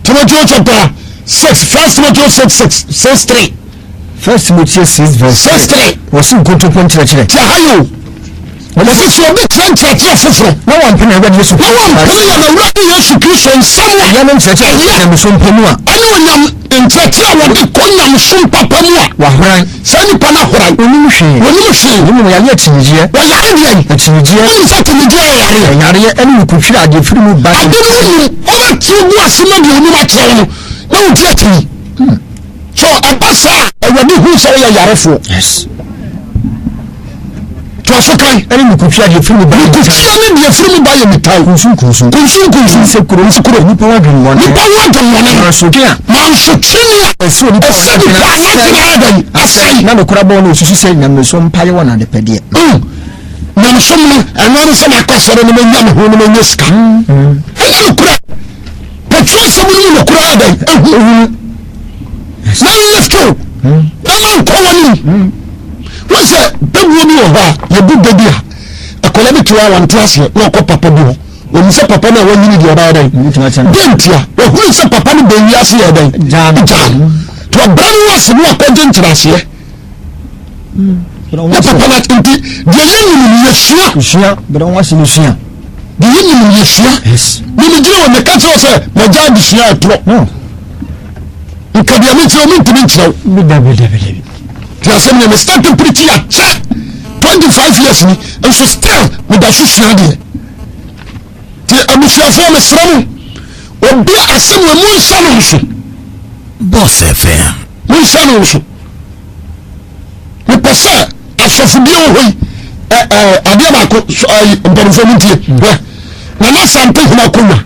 Timothy chapter 6 1 Timothy 6:3 1 Timothy 6 verse 6:3 wọ́n sì nkótó pọ́n kyerẹ́kyerẹ́ tí a ha yóò wọ́n sì sọ bí kyerẹ́kyerẹ́ foforọ na wọ́n mpẹ́ni ẹgbẹ́ Yesu na wọ́n mpẹ́ni yẹn na wúlọ́dún Yesu Kristo nsẹ́mu a ẹ̀yẹ́ ní nkyerẹ́kyerẹ́ ẹ̀yẹ́ ní mpẹ́ mu a ẹni onyam nkyerẹ́kyerẹ́ a wọ́n kọ́ nyam so papa mu a wàhóran sẹ́ nípa náà hóran onímù hwee onímù yàrá ẹ̀kyìnìjìyẹ wọ́n yàrá ni yẹn ẹ̀kyìnìjìyẹ wọ́n sẹ́ kyìnìjìyẹ yẹ yàrá yẹ ẹ̀yàrá ẹni nkùtwi adé firi mu ba adé mu wọ́n bẹ tí o bu asema di onímù akyerẹ́ wọn na wọ́n ti ẹ̀kyìnì so ẹ̀bá sá ẹ̀wọ̀dì hu sẹ́ yẹ yàrá fo tọ́sọ kan ẹni nkùtwi adé firi mu ba nkùtwi ẹni diẹ firi mu ba yẹ mìtáyì kunsun nsekuro nípa wọn dùn wọn nansotwe a ẹsẹ nípa asẹyi na nìkura bọ́ wọn osusu sẹ nyàmẹsọ mpayẹ wọn adepẹdeẹ nyàmẹsọ mu ẹnu ọdún sẹni akọ sọrọ ní mo nyà mi hó ní mo nyẹ sika ẹyẹ nìkura pẹtù ọsẹmu ní nìkura ẹdẹ ehu náà yẹ skill náà nkọ wọn ni wọ́n sẹ bẹ́ẹ̀ wọ́n mi wọ̀ hɔ a yẹ bu bẹ́ẹ̀ bi a akọ̀lẹ́ bi tura wọn ti ase na ọkọ papa bi hɔ òní sẹ papa náà wọ́n yiri di ọba yẹ dẹ́ bẹ́ẹ̀ ntia òhun sẹ papa ni bẹ́ẹ̀ wi ase yẹ dẹ́ jaan tí wọ́n bẹ́ẹ̀ ni wọ́n ase ni wọ́n akọ́jẹ́ nkyerẹ́ aseɛ yẹ papa náà nti deɛ yẹ nyina yẹ sua bẹ́ẹ̀ wọ́n ase ni sua deɛ yẹ nyina yẹ sua mímu gyina wọ́n mẹ́ka kyerɛ sɛ mẹ́gya adi sua ɛtorɔ nkadeɛ mi kyerɛ omi ntumi nkyerɛw tí a sɛ mi start to preach yà kyɛ 25 years ni nso still mi da so sua deɛ tí abusuafo mi srɛ mu obi asɛm wɔ mu nsa no nso Boss FM mu nsa no nso mepɛ sɛ asɔfodie wɔ hɔ yi adeɛ baako mpanimfoɔ mu ntie Nana Asante Hina akonnwa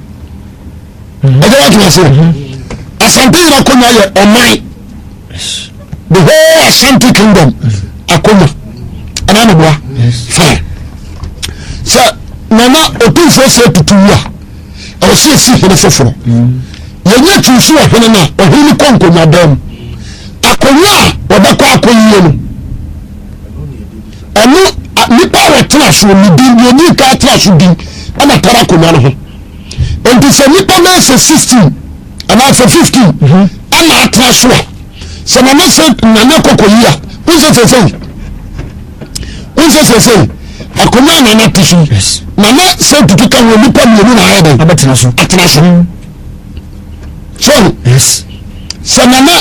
ɛgye watena ase Asante Hina akonnwa yɛ ɔman the whole Asante Kingdom akonnwa ɛna ne boa fine sɛ Nana Otumfoɔ sɛ tutu yi a ɛwɔ sɛ esi hene foforɔ yɛnyɛ tuusu wɔ hene no a ɔhene kɔ nkonnwa dam akonnwa a wɔbɛkɔ akɔyie no ɛno nipa a wɔtena so ne din deɛ ni ka atena so din ɛna tara akonnwa no ho nti sɛ nipa bɛyɛ sɛ 16 anaasɛ 15 ɛna atena so a sɛ Nana sɛ Nana kɔkɔyi a wonsɛ sɛsɛi akonnwa a Nana te so Nana sɛ tutu ka wɔ nipa mmienu na ayɛ dɛn atena so so sɛ Nana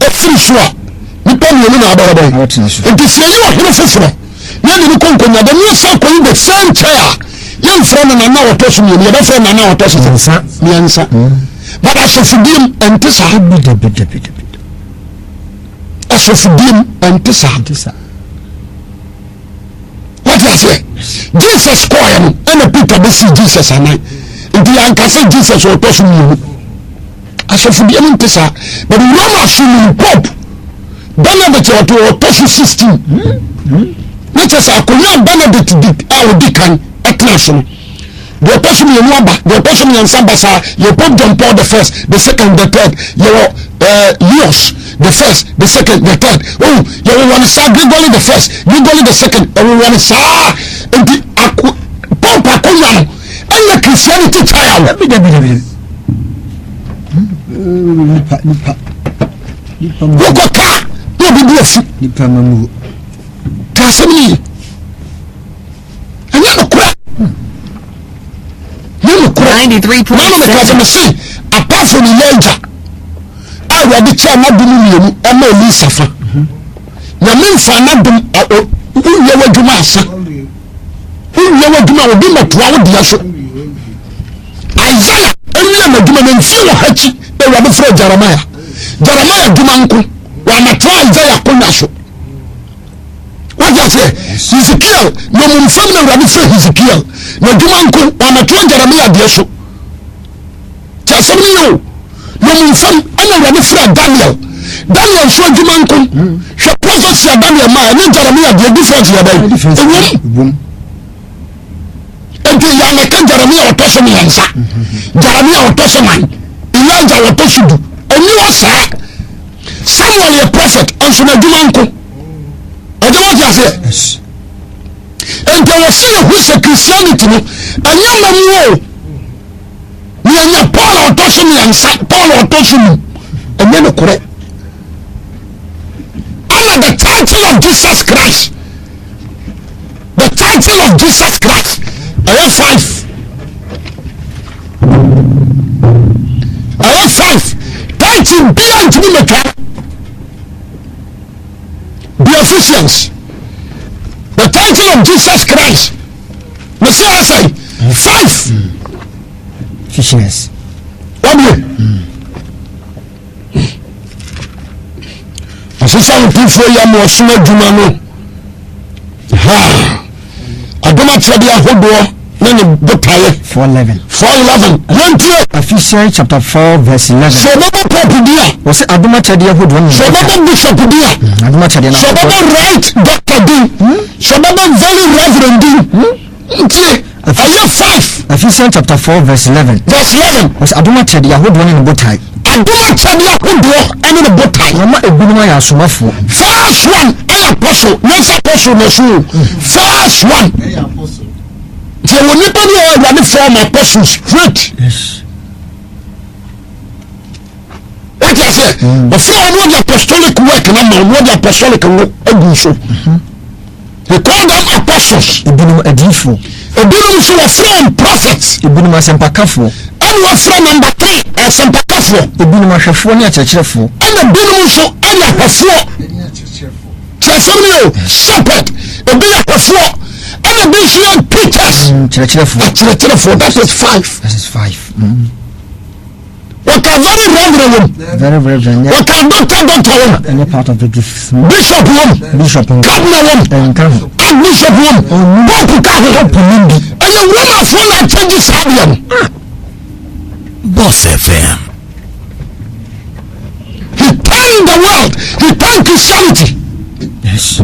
ɛfiri so a nipa mmienu na abɛrɛ dɛn nti sɛ yɛyɛ ɔhene foforɔ na ne kɔ nkonnwa dɛm yɛ sɛ akɔyi the same chair yɛmfrɛ no Nana wɔtɔ so mmienu yɛbɛfrɛ Nana wɔtɔ so mmiɛnsa but asɔfodiem ɛnte saa asɔfodiem ɛnte saa what I say Jesus kɔɔɛ no ɛna Peter bɛsi Jesus anan nti yɛankasɛ Jesus wɔtɔ so mmienu asɔfodiem nte saa but Roma so no Pope Benedict wɔtɔ so 16 ne kyɛ sɛ akonnwa Benedict a ɔdi kan ɛtena so no deɛ ɔtɔ so mmienu aba deɛ ɔtɔ so mmiɛnsa ba saa yɛ Pope John Paul the first the second the third yɛwɔ Leos the first the second the third yɛwɔ wɔne saa Gregory the first Gregory the second ɛwɔ wɔne saa nti Pope akonnwa no ɛnyɛ Christianity child wokɔ kaa na obibi afu ka asɛm ne yi ɛnyɛ nokora se apart from Elijah awurade kyɛ n'adom mmienu ɛma Elisa fa nyame mfa n'adom woyɛ w'adwuma asa woyɛ w'adwuma obi matoa wo deɛ so Isaiah ɛnyɛ n'adwuma na mfie wɔ hakyi awurade frɛ Jeremiah adwuma nko wɔamatoa Isaiah akonnwa so wagya sɛ Ezekiel na ɔmomfam na awurade frɛ Ezekiel na adwuma nko wɔamatoa Jeremiah deɛ so kyɛ asɛm ne yɛ o na ɔmomfam ɛna awurade frɛ Daniel nso adwuma nko hwɛ prophecy a Daniel ma ɛne Jeremiah deɛ difference yɛ bɛn ɛwom enti yɛamɛka Jeremiah ɔtɔ so mmiɛnsa Jeremiah ɔtɔ so nan Elijah ɔtɔ so du ɛni wɔ saa Samuel yɛ prophet ɔnso na adwuma nko ɔgye wɔ te aseɛ enti wɔ se yɛhu sɛ Christianity no ɛnyɛ ma mu o yɛnyɛ Paul a ɔtɔ so mmiɛnsa Paul a ɔtɔ so mu ɛnyɛ no korɛ ana the title of Jesus Christ ɛyɛ 5 title bia ntimi mɛtwa the Ephesians the title of Jesus Christ Messiah say 5 Ephesians what do you asesa ntifo ya mo soma dwuma no adoma kyerɛ ahodoɔ na ne botaeɛ 4:11 yɛntie Ephesians chapter 4 verse 11 sɛ bɛbɔ pope di a wɔsɛ adoma kyɛdeɛ ahodoɔ no sɛ bɛbɔ bishop di a adoma kyɛdeɛ no sɛ bɛbɔ right doctor di sɛ bɛbɔ very reverend di ntie ɛyɛ 5 Ephesians chapter 4 verse 11 wɔsɛ adoma kyɛdeɛ ahodoɔ no ne botaeɛ adoma kyɛdeɛ ahodoɔ ɛne ne botaeɛ wɔma ebinom ayɛ asomafoɔ first one ɛyɛ apostle nyɛnsa apostle na so first one deɛ wɔ nipa no yɛ awurade form apostle straight wate aseɛ ɔfrɛ ɔno wɔde apostolic work na ma ɔno wɔde apostolic wo agu so he call them apostles ebinom adiifoɔ ebinom nso wɔfrɛ wɔn prophets ebinom asɛmpakafoɔ ɛne wɔfrɛ number 3 asɛmpakafoɔ ebinom ahwɛfoɔ ne akyerɛkyerɛfoɔ ɛna binom nso ɛne ahwɛfoɔ kyerɛsɛm ne o shepherd ebi yɛ ahwɛfoɔ ɛna bi nso yɛ preachers akyerɛkyerɛfoɔ that is 5 wɔka very reverend wɔm wɔka doctor wɔm any part of the gifts bishop wɔm cardinal wɔm Archbishop won Pope ka ho pomindi eye Roma fo na change sabia no Boss FM. he turned the world, he turned Christianity. Yes.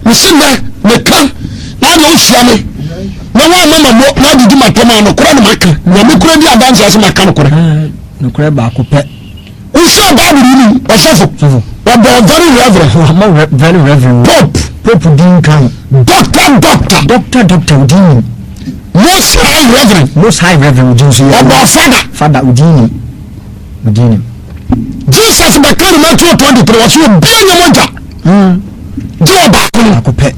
Listen me kan na no hia me na wa mama mo na didi matoma no kora no maka na me kora di adanse ase maka no kora No kora ba ko pe. We saw Bible ni osofo very reverend Very reverend. Pope din kan. Doctor Udini. Most high reverend Udini so ya. Father Udini. Jesus bakari Matthew 23 was you be nyamoja. Je ba ko pe.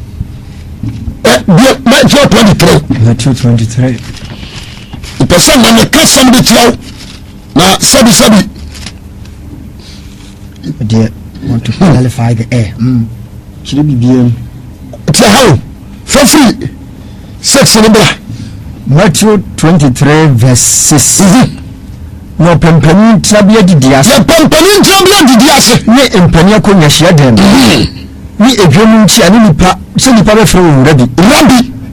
Matthew 23. The person when you catch somebody tell na sabi They want to qualify the air. Should be bien. how for free 6 in the Matthew 23 verse 6. No pempani trabia didiase. ya pampani trabia didiase. Ni empania ko nyahia dem. Ni edwemu nchi ani nipa se nipa be fere wo rabi.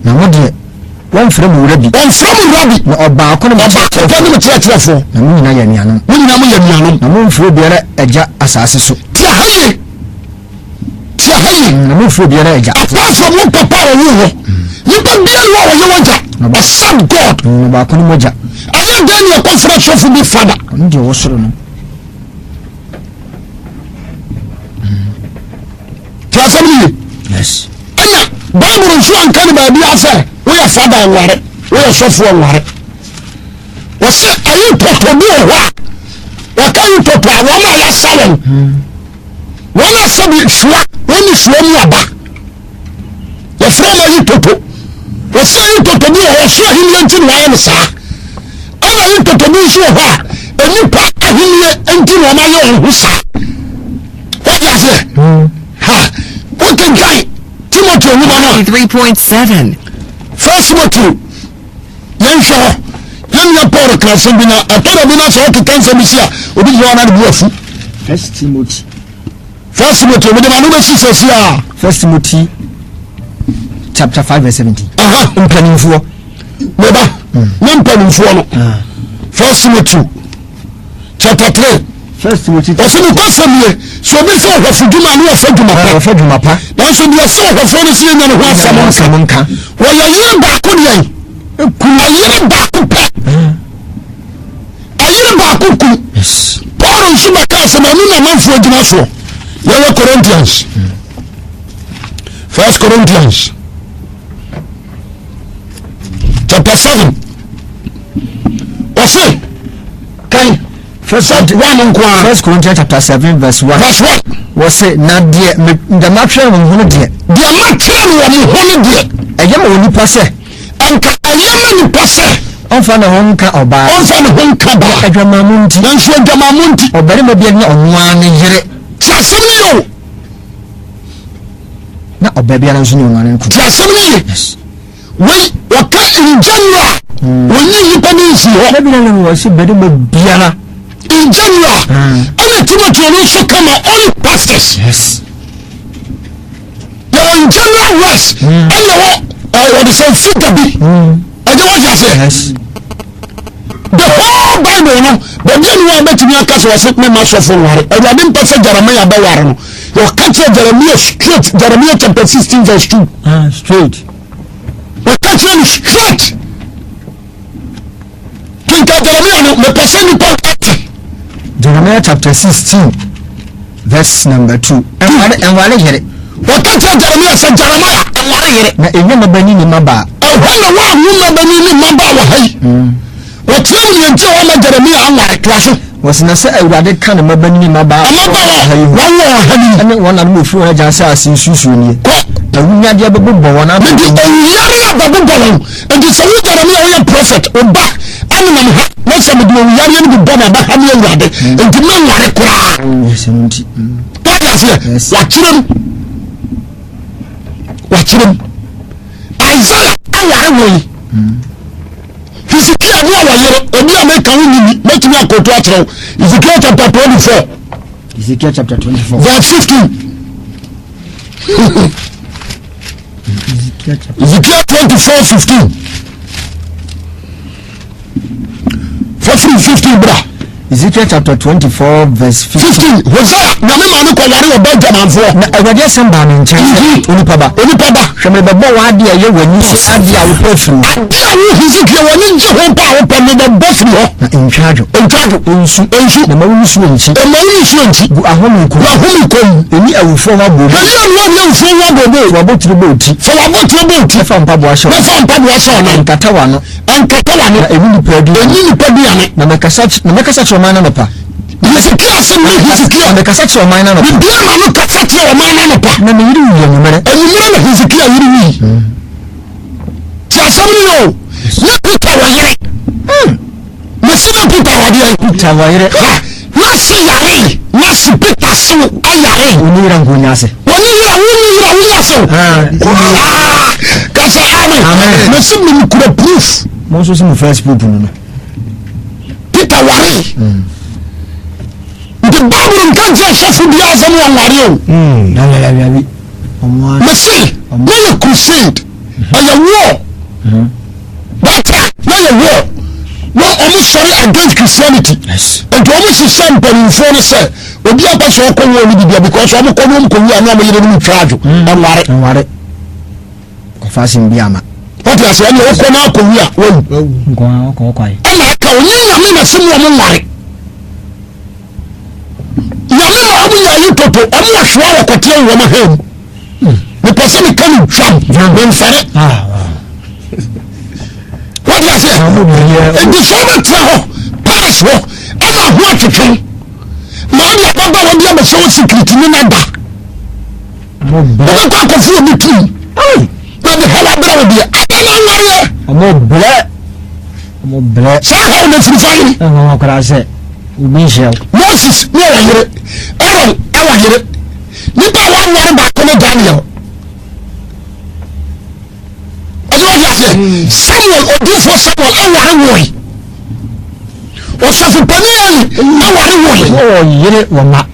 Na mo de wan fere mo rabi. Na oba ko no ma chetrefo. Na mo nyina ya niano. Na mo mfuro biara agya asase so. Tia hayi. Na mo mfuro biara agya. Apart from one papa wo. Nipa biara wo ye wagya. Except God. Na ba ko no mogya. Aye den your conference of the father. Ndi wo soro no. Tia family. Yes. Anya Bible nso anka ni ba bi ase. We your father nware. We your sofo nware. We say ayi totobi ho. We can you toto wa ma ya salon. Wọ́n sẹ́bi ṣùwà wọ́n ní ṣùwà ní àbá yẹ fún ọmọ yìí tòtò wọ́n sẹ́ yìí tòtò bí ọ̀họ́ ṣùwà yìí ní ẹntì ní wáyé ní sáà ọmọ yìí tòtò bí ṣùwà hɔ a nípa ahìnìyẹ ẹntì ní ọmọ ayé ọ̀hún sáà wọ́n yà sẹ́ ha wọ́n kẹ́kẹ́ Timothy onímọ̀ náà 3.7 First Timothy yẹn hwẹ́ hɔ yẹn yẹ Paul kìlásẹ́ bi na àtọ́rọ̀ bi náà sọ ọ́ kìkẹ́ nsẹ́m sí a obi yẹ wọn náà bu ẹ̀fú. First Timothy First Timothy chapter 5 verse 17. Mpanimfoɔ. Meba. Mpanimfoɔ no. First Timothy chapter 3. First Timothy. Ɔsɛ ne kɔsɛm yɛ so obi sɛ ɔhwɛfo dwuma ne ɔfɛ dwuma pa. Ɔfɛ dwuma pa. Nanso deɛ sɛ ɔhwɛfo no sɛ yɛnya ne ho asɛm nka. Wɔyɛ yere baako deɛ. Ayere baako pɛ. Ayere baako kum. Paul nso bɛka asɛm ɛno na manfoɔ gyina soɔ. Yɛwɔ Corinthians. First Corinthians chapter 7. Ɔse kan First Corinthians chapter 7 verse 1. Wɔse na deɛ ndamatwɛ mo ho no deɛ. Deɛ makyerɛ no wɔ mo ho no deɛ. Ɛyɛ ma onipa sɛ. Anka ɛyɛ ma nipa sɛ. Ɔmfa ne ho nka ɔbaa. Ɔmfa ne ho nka baa. Adwamamu nti. Nanso adwamamu nti. Ɔbarima bi ne ɔnoa ne yere. Ti asɛm ni yɛ o. Na ɔbaa biara nso ne ɔnoa ne nko. Ti asɛm ni yɛ. Yes. Wei wɔka in general. Wɔnyi nipa ne nsi hɔ. Na bi na no wɔsi barima biara. In general. Ɛna Timothy no nso kama all pastors. Yes. Yɛwɔ in general words. Ɛna wɔde sɛ fita bi. Ɛgye wɔgye ase. Yes. The whole Bible no baabi a ne wa bɛtumi aka sɛ wɔse me ma sɔfo nware awurade mpa sɛ Jeremiah bɛware no wɔka kyerɛ Jeremiah straight Jeremiah chapter 16 verse 2 Straight. wɔka kyerɛ no straight kinka Jeremiah no mepɛ sɛ nipa ate Jeremiah chapter 16 verse number 2. Ɛnware yere. wɔka kyerɛ Jeremiah sɛ Jeremiah ɛnware yere na ɛnyɛ mabani ne mabaa. ɛhɔ na woaho mabani ne mabaa wɔ ha yi wɔkyerɛ wo yɛnti a wɔma Jeremiah anware toa so wɔsena sɛ awurade ka ne mabani ne mabaa wɔwɔ ha yi ɛne wɔn nanom ofiri wɔn agya sɛ ase nsusuonie na wunyadeɛ bɛbobɔ wɔn mede owuyare a bɛbobɔ wɔn nti sɛ wo Jeremiah woyɛ prophet woba anenam ha na sɛ mede owuyare no bobɔ na bɛha ne awurade nti mɛnware koraa kadeaseɛ wakyerɛ m Isaiah aware wɔ yi Ezekiel ni awayere obi a meka wo nini metumi akoto akyerɛw Ezekiel chapter 24 Ezekiel chapter 24 verse 15 Ezekiel 24:15. 15 bra. Ezekiel chapter 24 verse 15. Hosea na me manu ko ware Benjamin fo. Na awade asem ba me nchen. Onipa ba. Hweme bebo wa ade aye wani se ade a wo pefiri. Ade a wo Ezekiel wani je ho pa wo pa me bebo firi ho. Na entwado onsu na ma wonu suo nchi. E ma wonu suo nchi. Gu ahomi ko. Eni awufo wa bo. Eni awufo wa bo. Wa botiri boti. Fa wa botiri boti. Fa mpabo asho. Fa mpabo asho na. Nkata wa no. Na eni nipa di ane. Na makasa chomana no pa. Ezekiel se no Ezekiel. Makasa chomana no pa. Bia ma no kasa chomana no pa. Na me yiri wi anumere. Anumere na Ezekiel yiri wi. Ti asami yo. Na Peter wa yire. Mesina Peter wa yire. Peter wa yire. Na si yare. Na si Peter so ayare. Onira ngonya se. Onira so. Kasa amen. Mesim ni kura proof. Mo so si mo Facebook no. Peter wari. The Bible can't say chef bi azam wa wari o. Ya. Omo. Messi, no you crusade. Aya war. But no you war. No almost sorry against Christianity. Yes. And almost the same person for say obi apaso ko wo ni bibia because omo ko no ko wi anu amere no charge. Ware. Ko fasin bi ama. What you say? You go na ko wi a wo. Ko kwai. Ala ka onye nyame na simu omo ware. Nyame ma omo ya yi toto omo ahwa wo kote wo ma hem. Me pese me kan jam ben fare. What you say? And the former traho pass ho ama ho atwetwe. Ma ya baba wo dia be so secret ni na da. Mo ba ko fu obi tu. Na the hell abra wo dia. Adana ware. Omo ble. Sa ha na firi fire. Omo kra se. Ubishel. Moses no wa yire. Aaron awa yire. Nipa wa ware ba ko ne Daniel. Samuel odifo Samuel aware woi. Osofu paneli aware woi. Yire wo ma.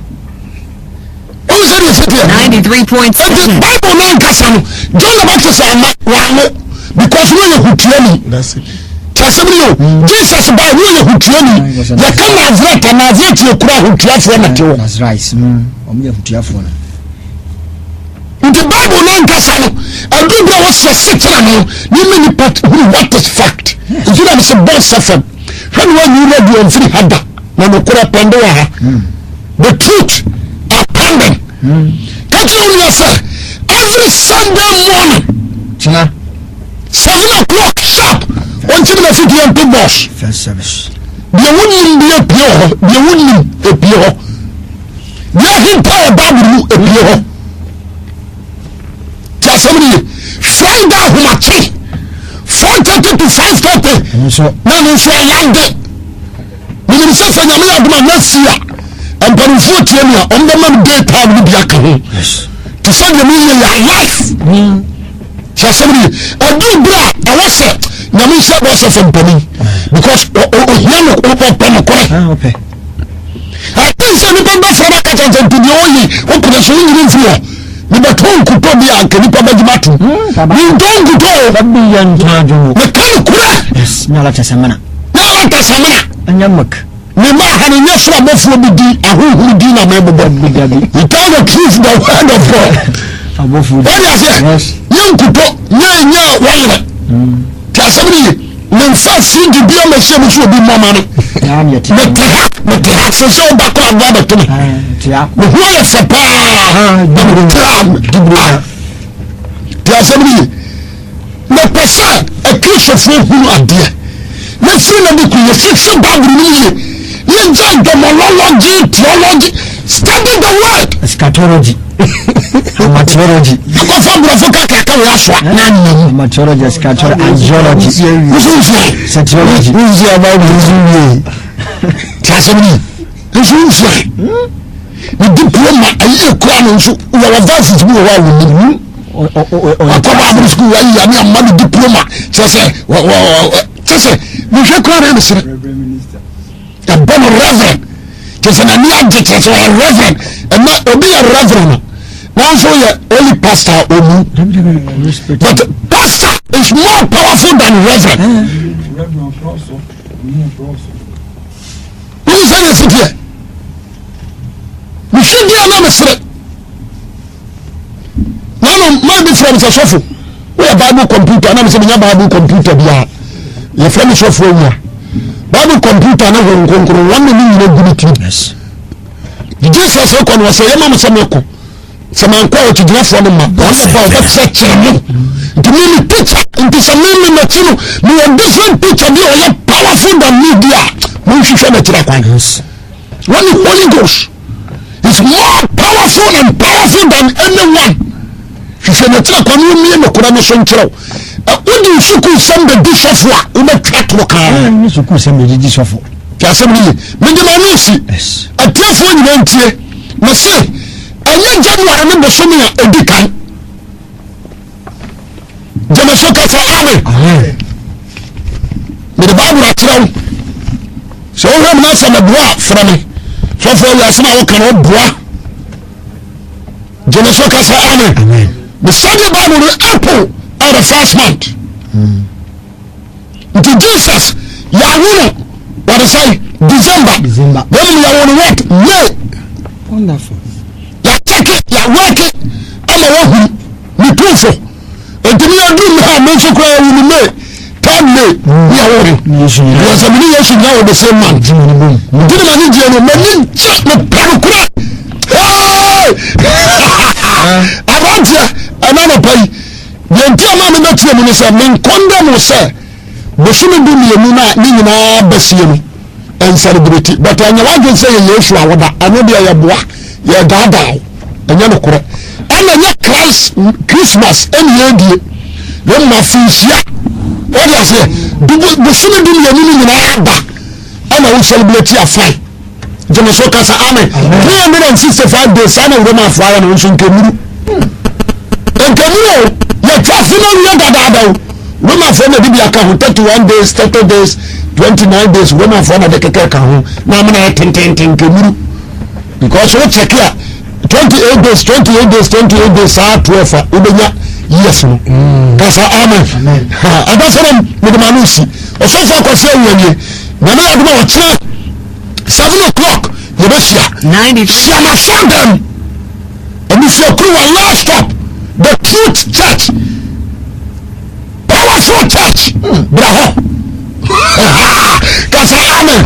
O say this here. 93.7. Bible no nkasa no. John the Baptist ama wa because we are hutuani. That's it. Tasemi yo. Jesus ba we are hutuani. Ya kana Nazareth Nazareth ye kura hutuafo na tewo. That's right. Omo ye hutuafo na. The Bible no nkasa no. Adubra was your sitting no. You mean what is fact? You know it's a boss suffer. When you read you on free hada. Na no kura pendo ha. The truth are pending. Can't you only say every Sunday morning China 7 o'clock sharp until the 50 and big boss. first service. The wouldn't be a pure, the wouldn't a pure. The him power Bible a pure. Just somebody Friday Humachi 4:30 to 5:30. So Now you say young day. We will say for Yamia next year. And for the 40 years, on the man daytime will be a king. yes. To send the million life. Just somebody, I do bra, I was set. Namin said was a from Penny. Because Yano open Penny. Okay. I think some people from a catch and to the only open a swing in fear. Number 2 could probably a Kanipa Bajimatu. You don't go to Babiyan Tajo. the Kankura. Yes, Nala Tasamana. Now let us have Anyamak. me ma ha ne nyefo abofo bi di ahohuru di na mebobo you tell the truth the word of God Abofu. what you say Yes. yankuto nya wayere ta sabri ne fa si di bia ma hye so bi mama ne Ya mi ati. me te ha so so ba ko agba ba to me Tia. me ho ye fa pa ta sabri me pesa a Christopher huru ade na fi na bi ku ye fi Bible ni ye you just demonology, theology, study the word. Eschatology. Amateurology. Amateurology, eschatology, angiology. Sexology. The diploma, a year crown, so we are advanced to move around. I come out of school, I am a diploma. We should call him a bon reverend. Just an ania just a reverend. And not be a reverend. Now so only pastor omu. But pastor is more powerful than reverend. You say this here. We should be a mystery. Now maybe from the sofa. We have Bible computer. Now we say Bible computer. Your friend is software. Bible computer. Now we go 1 million good. Yes. Jesus said, "When we say, Mama, Samoko." Some uncle to do for them. That's about that channel. The mini teacher into some mini material. Me a different teacher. They are powerful than media. We should show the Tiraquans. When the Holy Ghost is more powerful and powerful than anyone. She said, "The Tiraquan, you mean the Quran Central." What do you should send the dish of what? You may try to work out. You should send the dish of what? Assembly. Minimum. Yes. A telephone event here. Must say. Ẹ̀yẹ́ January ní bọ̀sọ́mì à ẹ̀dí kan jẹ́mẹ̀sọ́ kẹfà àmì mìíràn báàbù àkyerẹ́wò sọ wọ́n mi náà sọ̀rọ̀ bùa fúnra mi sọ́fọ́ yẹ ẹ̀sìn àwọn kan ó bùa jẹ́mẹ̀sọ́ kẹfà àmì mi sọ́dí báàbù ní April at the first month nti Jesus yàwùrù wọ́n sẹ́yìn December wọ́n mi yàwùrù wọ́t May. Wonderful. Ya work it ama wahu ni proof entimi ya do me ha me so kwa wu me time me ya wori yesu ya wo the same man did man ni je no mani cha me plan kura avantia anana pai yenti ama me na tie mu no se me condemn se bosumi du me mu na ni nyina basie no en celebrity but anya wadwe se yesu awoda ano de ya boa ya dada ɛnyɛ no korɛ ɛna nyɛ Christmas ɛne yɛdie na ma finhyia wɔde aseɛ bosome du mmienu no nyinaa aba ɛna wo celebrate afai gyeme so kasa amen 365 days saa na wurama afoa yɛ no nso nkɛmuru yɛtwa se no wie dadaada o wurama afoɔ na de bi aka ho 31 days 30 days 29 days wurama afoɔ na de kɛkɛ ka ho na amena yɛ tententen nkɛmuru because wo check a 28 days, 12 ubenya yes no. Kasa amen. Adasem me de manusi. Osofo akwase awuanie. Na na aduma o kire 7 o'clock you be share. 90. Shama Sunday. And if you crew a last stop, the Truth Church. Powerful church. Bravo. Kasa amen.